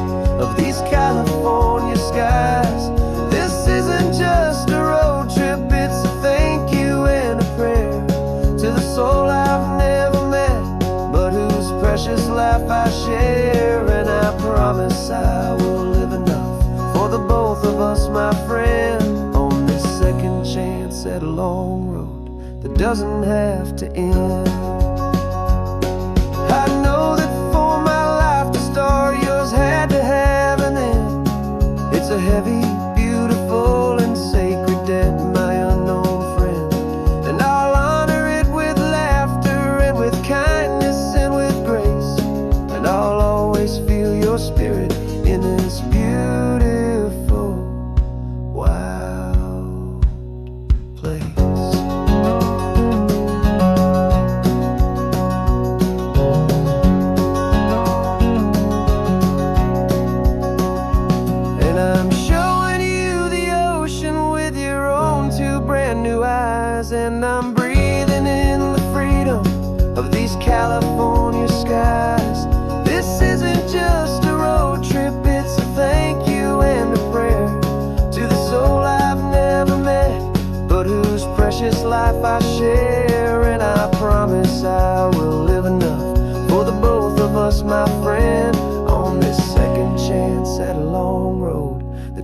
[SPEAKER 1] of these California skies. This isn't just a road trip, it's a thank you and a prayer to the soul I've never met, but whose precious life I share. And I promise I will live enough for the both of us, my friend, on this second chance at a long road that doesn't have to end. I know that for my life to start, yours had to have an end. It's a heavy,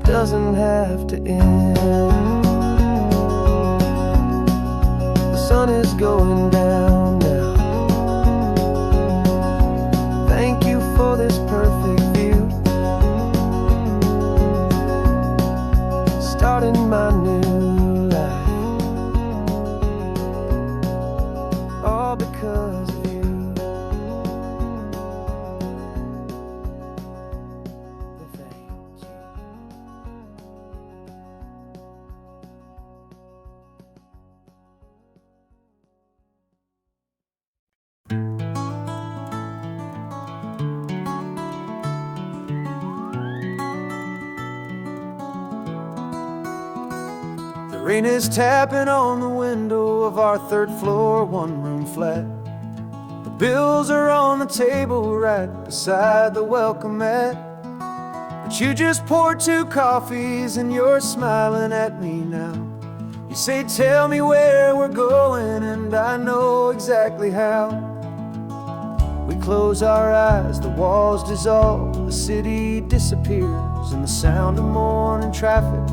[SPEAKER 1] doesn't have to end. The sun is going down now. Thank you for this perfect view. Starting my new life, all because of you. Thank you. The rain is tapping on the window of our third floor, one-room flat. The bills are on the table right beside the welcome mat. But you just poured 2 coffees and you're smiling at me now. You say, tell me where we're going, and I know exactly how. We close our eyes, the walls dissolve, the city disappears, and the sound of morning traffic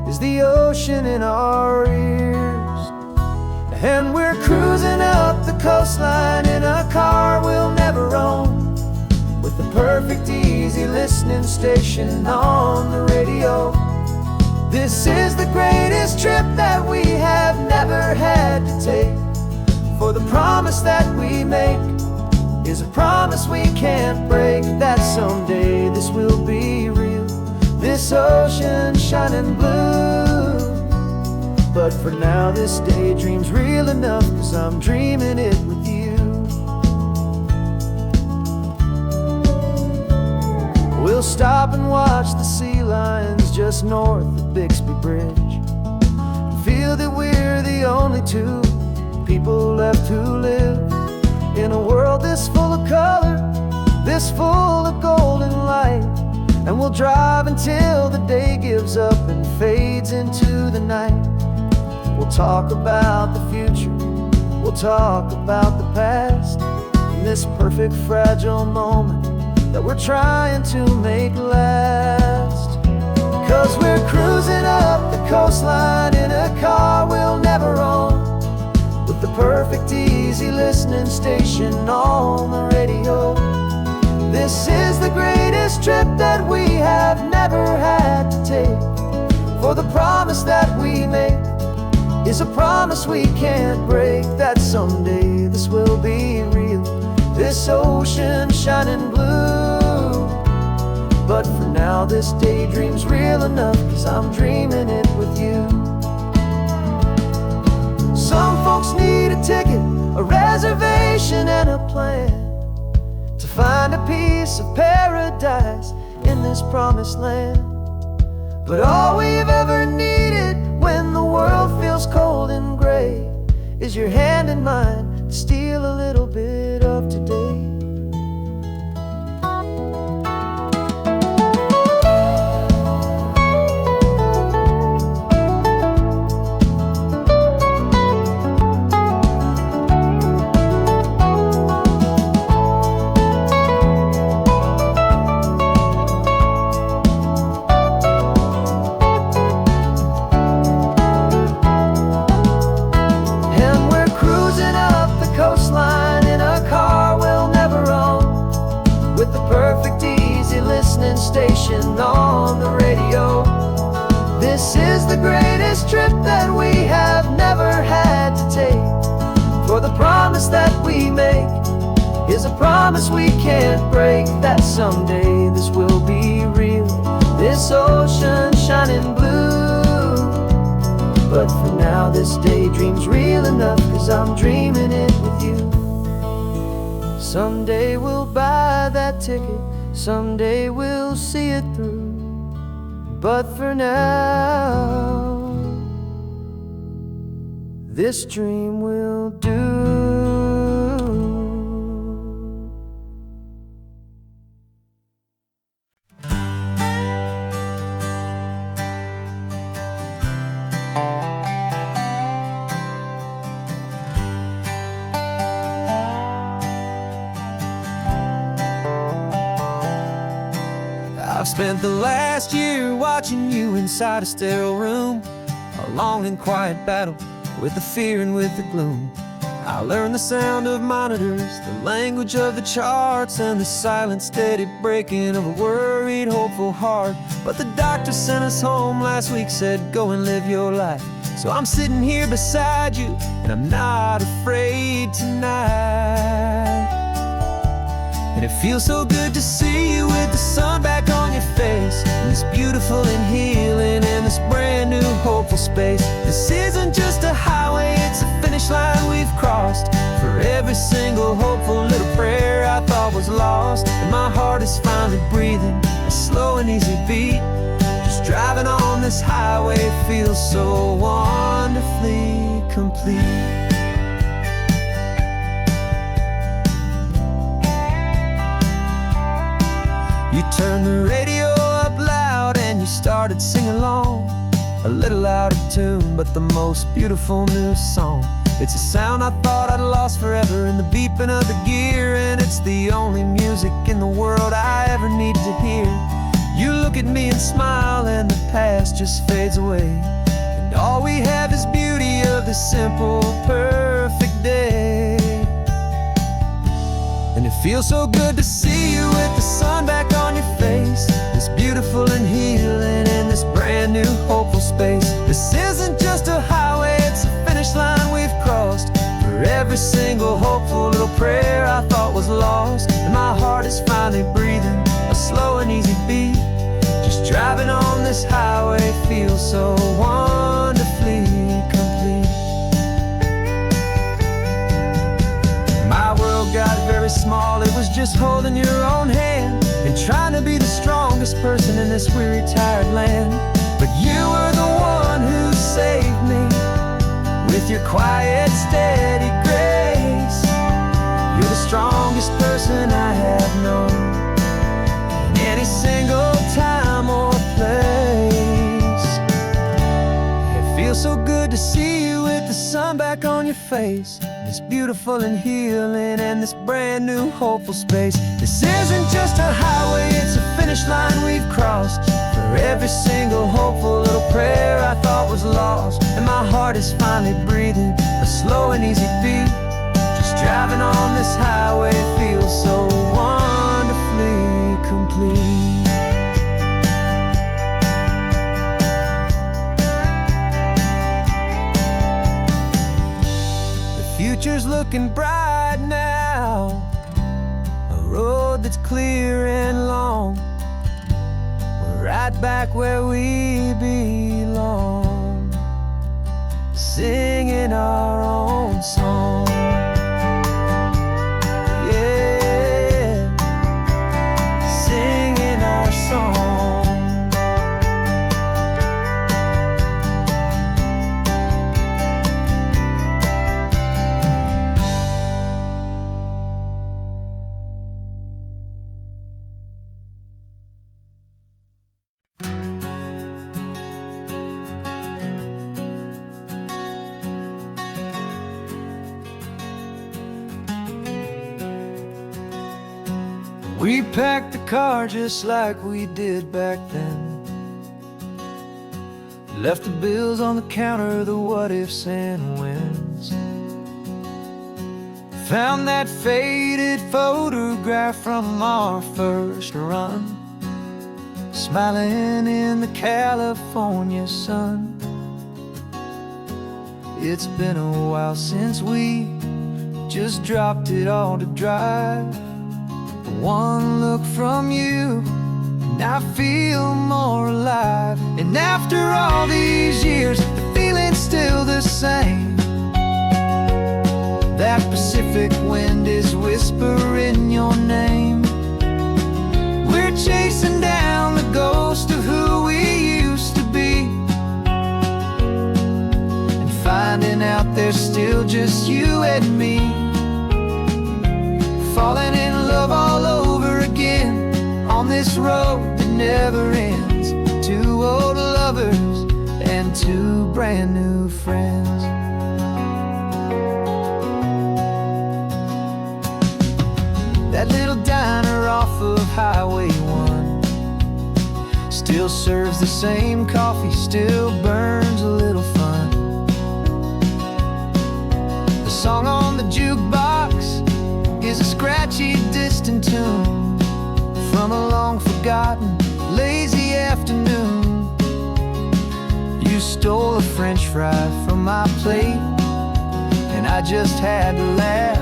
[SPEAKER 1] is the ocean in our ears. And we're cruising up the coastline in a car we'll never own, with the perfect easy listening station on the radio. This is the greatest trip that we have never had to take, for the promise that we make is a promise we can't break, that someday this will be real, this ocean shining blue. But for now this daydream's real enough, 'cause I'm dreaming it with you. We'll stop and watch the sea lions just north of Bixby Bridge, feel that we're the only 2 people left who live in a world this full of color, this full of golden light. And we'll drive until the day gives up and fades into the night. We'll talk about the future, we'll talk about the past, and this perfect fragile moment that we're trying to make last. 'Cause we're cruising up the coastline in a car we'll never own, with the perfect easy listening station on the radio. This is the greatest trip that we have never had to take, for the promise that we make is a promise we can't break, that someday this will be real, this ocean shining blue. But for now this daydream's real enough, 'cause I'm dreaming it with you. Some folks need a ticket, a reservation and a plan to find a piece of paradise in this promised land. But all we've ever needed when the world feels cold and gray is your hand in mine to steal a little bit of today. Station on the radio. This is the greatest trip that we have never had to take, for the promise that we make is a promise we can't break, that someday this will be real, this ocean shining blue. But for now this daydream's real enough, 'cause I'm dreaming it with you. Someday we'll buy that ticket, someday we'll see it through. But for now, this dream will do. spent the last year watching you inside a sterile room, a long and quiet battle with the fear and with the gloom. I learned the sound of monitors, the language of the charts, and the silent, steady breaking of a worried, hopeful heart. But the doctor sent us home last week, said, go and live your life. So I'm sitting here beside you, and I'm not afraid tonight. And it feels so good to see you with the sun back on your face, and this beautiful and healing in this brand new hopeful space. This isn't just a highway, it's a finish line we've crossed. For every single hopeful little prayer I thought was lost, and my heart is finally breathing a slow and easy beat. Just driving on this highway feels so wonderfully complete. You turned the radio up loud and you started singing along, a little out of tune, but the most beautiful new song. It's a sound I thought I'd lost forever in the beeping of the gear, and it's the only music in the world I ever need to hear. You look at me and smile, and the past just fades away, and all we have is beauty of this simple, perfect day. And it feels so good to see you with the sun back on your face, this beautiful and healing in this brand new hopeful space. This isn't just a highway, it's a finish line we've crossed. For every single hopeful little prayer I thought was lost, and my heart is finally breathing a slow and easy beat. Just driving on this highway feels so wonderfully complete. My world got very small, it was just holding your own hand and trying to be the strongest person in this weary, tired land. But you were the one who saved me with your quiet, steady grace. You're the strongest person I have known in any single time or place. It feels so good to see you with the sun back on your face, this beautiful and healing and this brand new hopeful space. This isn't just a highway, it's a finish line we've crossed. For every single hopeful little prayer I thought was lost, and my heart is finally breathing a slow and easy beat. Just driving on this highway feels so wonderfully complete. Future's looking bright now, a road that's clear and long. We're right back where we belong, singing our own song. Yeah, singing our song. We packed the car just like we did back then, left the bills on the counter, the what ifs and whens. Found that faded photograph from our first run, smiling in the California sun. It's been a while since we just dropped it all to drive. One look from you and I feel more alive. And after all these years, the feeling's still the same. That Pacific wind is whispering your name. We're chasing down the ghost of who we used to be, and finding out there's still just you and me. Falling in love all over again on this road that never ends. Two old lovers and two brand new friends. That little diner off of Highway 1 still serves the same coffee, still burns a little fun. The song on the jukebox is a scratchy, distant tune from a long-forgotten, lazy afternoon. You stole a French fry from my plate, and I just had to laugh,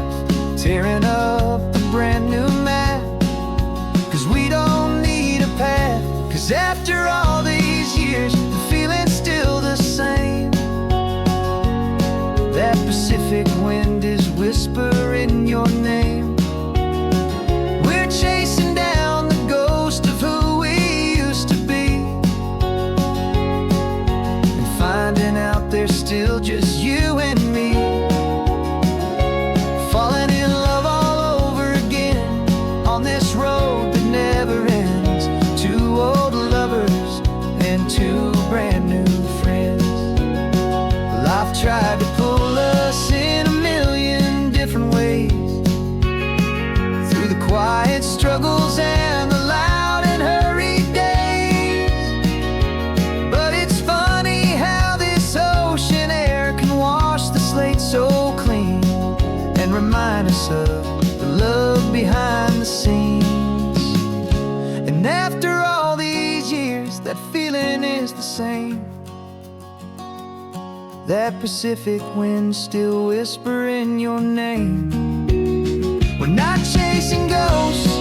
[SPEAKER 1] tearing up the brand new map. 'Cause we don't need a path, 'cause after all these years, the feeling's still the same. That Pacific wind is whispering your name. We're chasing down the ghost of who we used to be, and finding out there's still just you and me. Falling in love all over again on this road that never ends. Two old lovers and two brand new friends. Life tried to pull us in a million different ways, through the quiet struggles and the loud and hurried days. But it's funny how this ocean air can wash the slate so clean and remind us of the love behind the scenes. And after all these years, that feeling is the same. That Pacific wind still whispering your name. We're not chasing ghosts,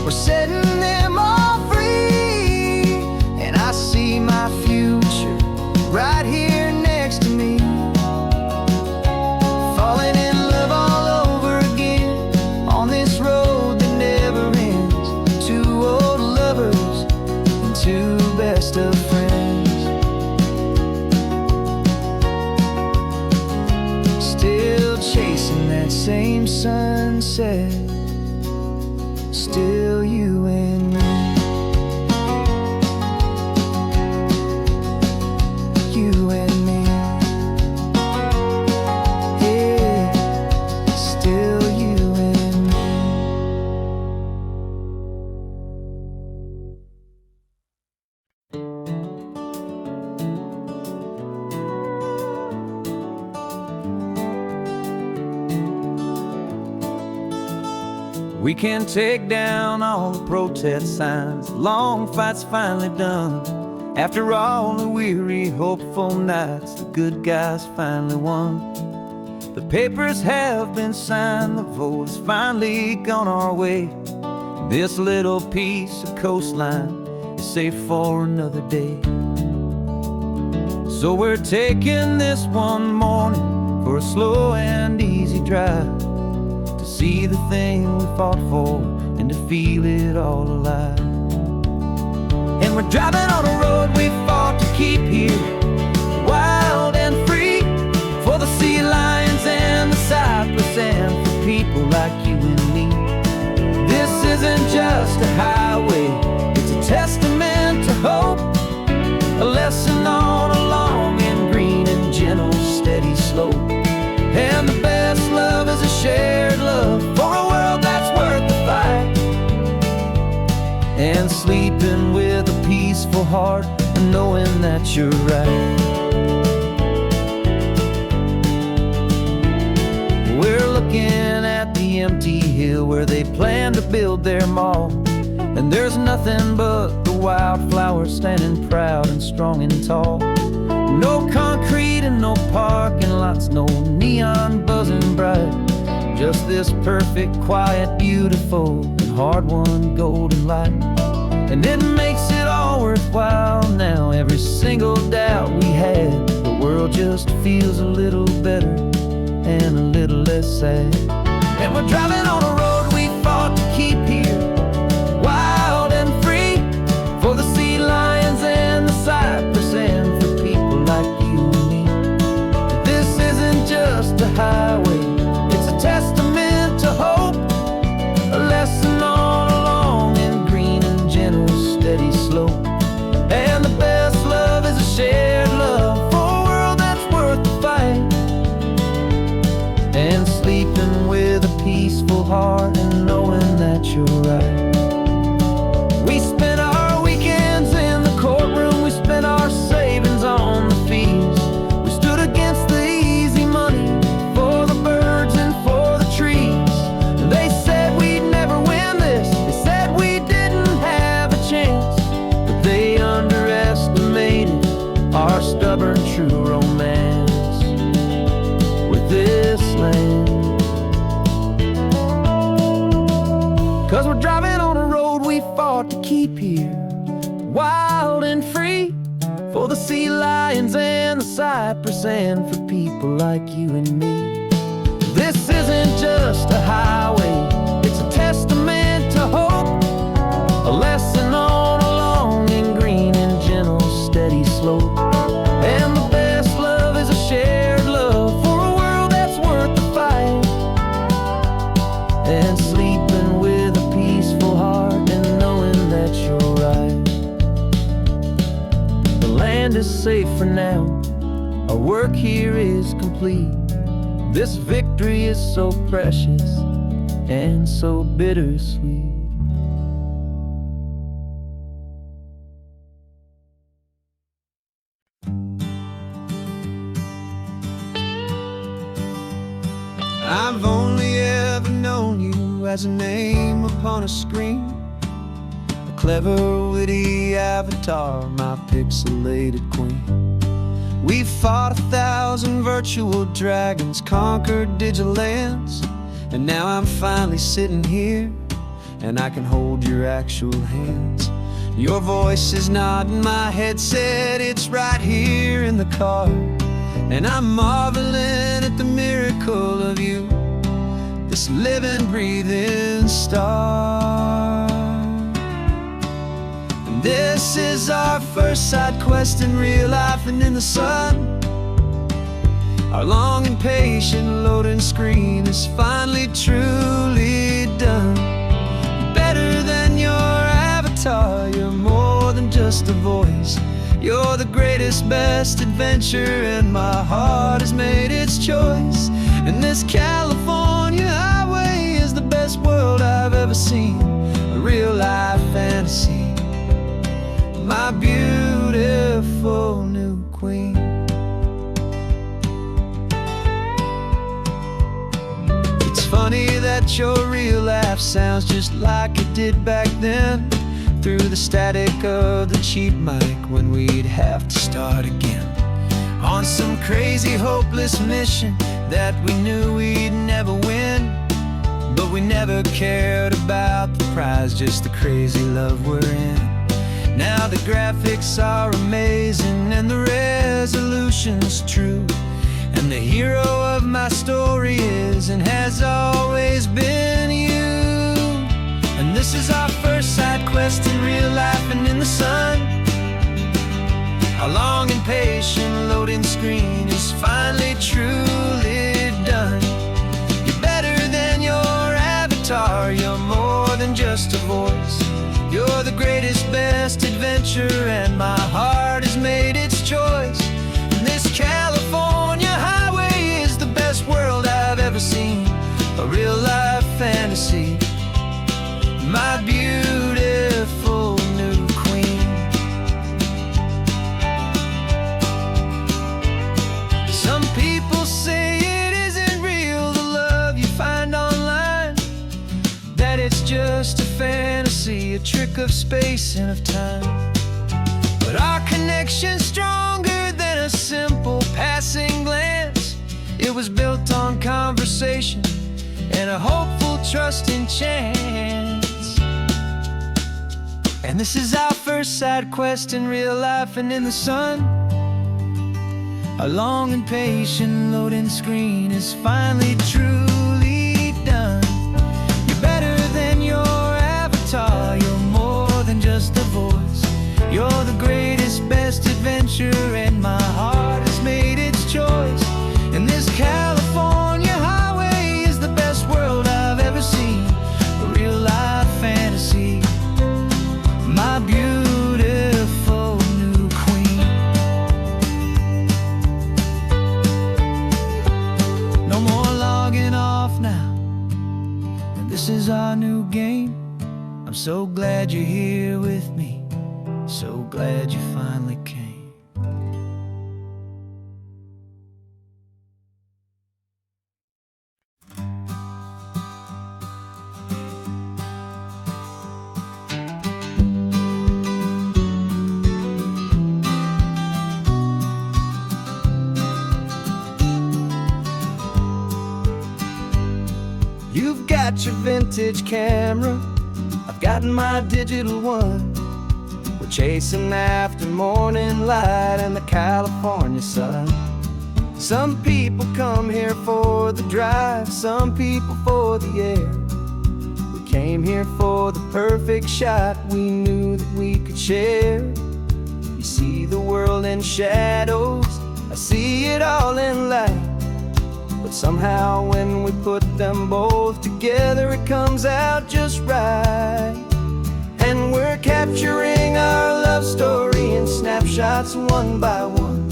[SPEAKER 1] we're setting them all free. And I see my future right here next to me. Falling in love all over again on this road that never ends. Two old lovers and two best of friends. Still chasing that same sunset, still you and me. You and me. Yeah, still you and me. We can take down all the protest signs, long fight's finally done. After all the weary, hopeful nights, the good guys finally won. The papers have been signed, the vote has finally gone our way. This little piece of coastline is safe for another day. So we're taking this one morning for a slow and easy drive, to see the thing we fought for and to feel it all alive. And we're driving on a road we fought to keep here, wild and free, for the sea lions and the cypress and for people like you and me. This isn't just a highway, it's a testament to hope, a lesson on a long and green and gentle steady slope. And the best love is a shared love for a world that's worth the fight, and sleeping with a peaceful heart and knowing that you're right. We're looking at the empty hill where they plan to build their mall, and there's nothing but the wildflowers standing proud and strong and tall. No concrete and no parking lots, no neon buzzing bright, just this perfect, quiet, beautiful, and hard-won golden light. And it makes it all worthwhile now, every single doubt we had. The world just feels a little better and a little less sad. And we're driving on a road we fought to keep here, wild and free, for the sea lions and the cypress and for people like you and me. This isn't just a highway, it's a testament to hope, a lesson on a long and green and gentle steady slope. And the best love is a shared love for a world that's worth the fight, and sleeping with a peaceful heart and knowing that you're right. We spent our weekends 'Cause we're driving on a road we fought to keep here, wild and free, for the sea lions and the cypress, and for people like you and me. This isn't just a highway, it's a testament to hope, a lesson on a long and green and gentle steady slope. And the best love is a shared love for a world that's worth the fight, and sleeping with a peaceful heart and knowing that you're right. The land is safe for now, our work here is complete. This victory is so precious and so bittersweet.
[SPEAKER 2] I've only ever known you as a name upon a screen, a clever, witty avatar, my pixelated queen. We fought 1,000 virtual dragons, conquered digital lands, and now I'm finally sitting here, and I can hold your actual hands. Your voice is not in my headset, it's right here in the car, and I'm marveling at the miracle of you, this living, breathing star. And this is our first side quest in real life and in the sun. Our long and patient loading screen is finally truly done. Better than your avatar, you're more than just a voice. You're the greatest, best adventure, and my heart has made its choice. And this California highway is the best world I've ever seen, a real-life fantasy, my beautiful new queen. It's funny that your real life sounds just like it did back then, through the static of the cheap mic when we'd have to start again, on some crazy, hopeless mission that we knew we'd never win. But we never cared about the prize, just the crazy love we're in. Now the graphics are amazing and the resolution's true, and the hero of my story is and has always been you. And this is our first side quest in real life and in the sun. Our long and patient loading screen is finally truly done. You're better than your avatar, you're more than just a voice. You're the greatest, best adventure, and my heart has made its choice. And this California highway is the best world I've ever seen, a real-life fantasy, my beautiful new queen. Some people say it isn't real, the love you find online, that it's just a fantasy, a trick of space and of time. But our connection's stronger than a simple passing glance. It was built on conversation and a hopeful, trusting chance. And this is our first side quest in real life and in the sun. Our long and patient loading screen is finally truly done. You're better than your avatar, you're more than just a voice. You're the greatest, best adventure, and my heart has made its choice. And this California highway is the best world I've ever seen, a real-life fantasy, my beautiful new queen. No more logging off now, and this is our new game. I'm so glad you're here with me, so glad you finally came. You've got your vintage camera
[SPEAKER 1] got my digital one. We're chasing after morning light and the California sun. Some people come here for the drive, some people for the air. We came here for the perfect shot we knew that we could share. You see the world in shadows, I see it all in light. But somehow when we put them both together, it comes out just right. And we're capturing our love story in snapshots one by one.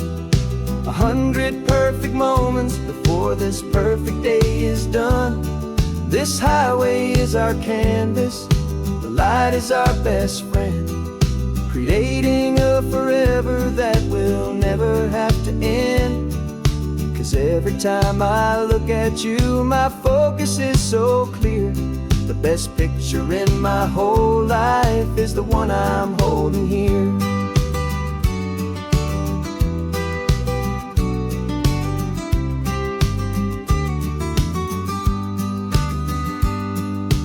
[SPEAKER 1] 100 perfect moments before this perfect day is done. This highway is our canvas, the light is our best friend, creating a forever that will never have to end. 'Cause every time I look at you, my focus is so clear. The best picture in my whole life is the one I'm holding here.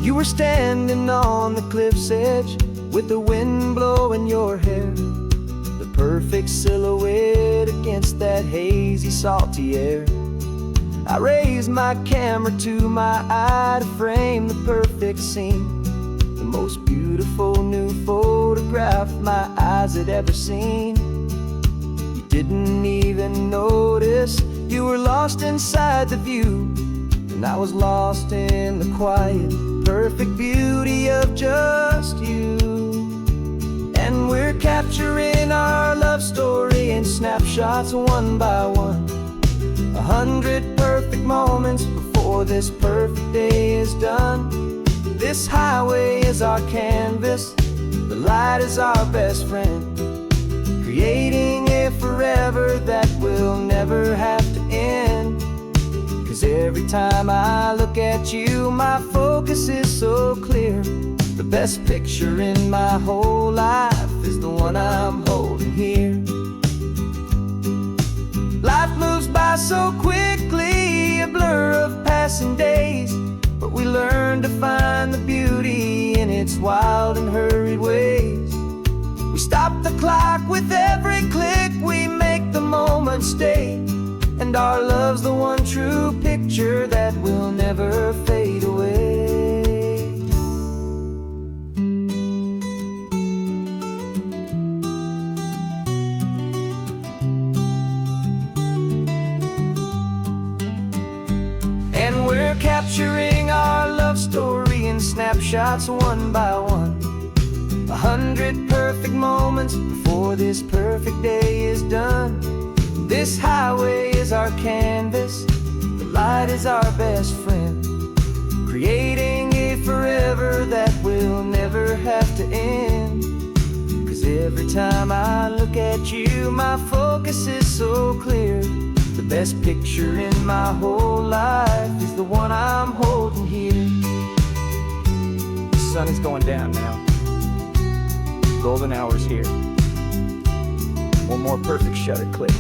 [SPEAKER 1] You were standing on the cliff's edge with the wind blowing your hair, the perfect silhouette against that hazy, salty air. I raised my camera to my eye to frame the perfect scene, the most beautiful new photograph my eyes had ever seen. You didn't even notice you were lost inside the view, and I was lost in the quiet, perfect beauty of just you. And we're capturing our love story in snapshots one by one. 100 perfect moments before this perfect day is done. This highway is our canvas, the light is our best friend, creating a forever that will never have to end. 'Cause every time I look at you, my focus is so clear. The best picture in my whole life is the one I'm holding here. Life moves by so quickly, a blur of passing days, but we learn to find the beauty in its wild and hurried ways. We stop the clock with every click, we make the moment stay, and our love's the one true picture that will never fade away. And we're capturing our love story in snapshots one by one. 100 perfect moments before this perfect day is done. This highway is our canvas, the light is our best friend, creating a forever that will never have to end. 'Cause every time I look at you, my focus is so clear. The best picture in my whole life is the one I'm holding here. The sun is going down now. Golden hour's here. One more perfect shutter click.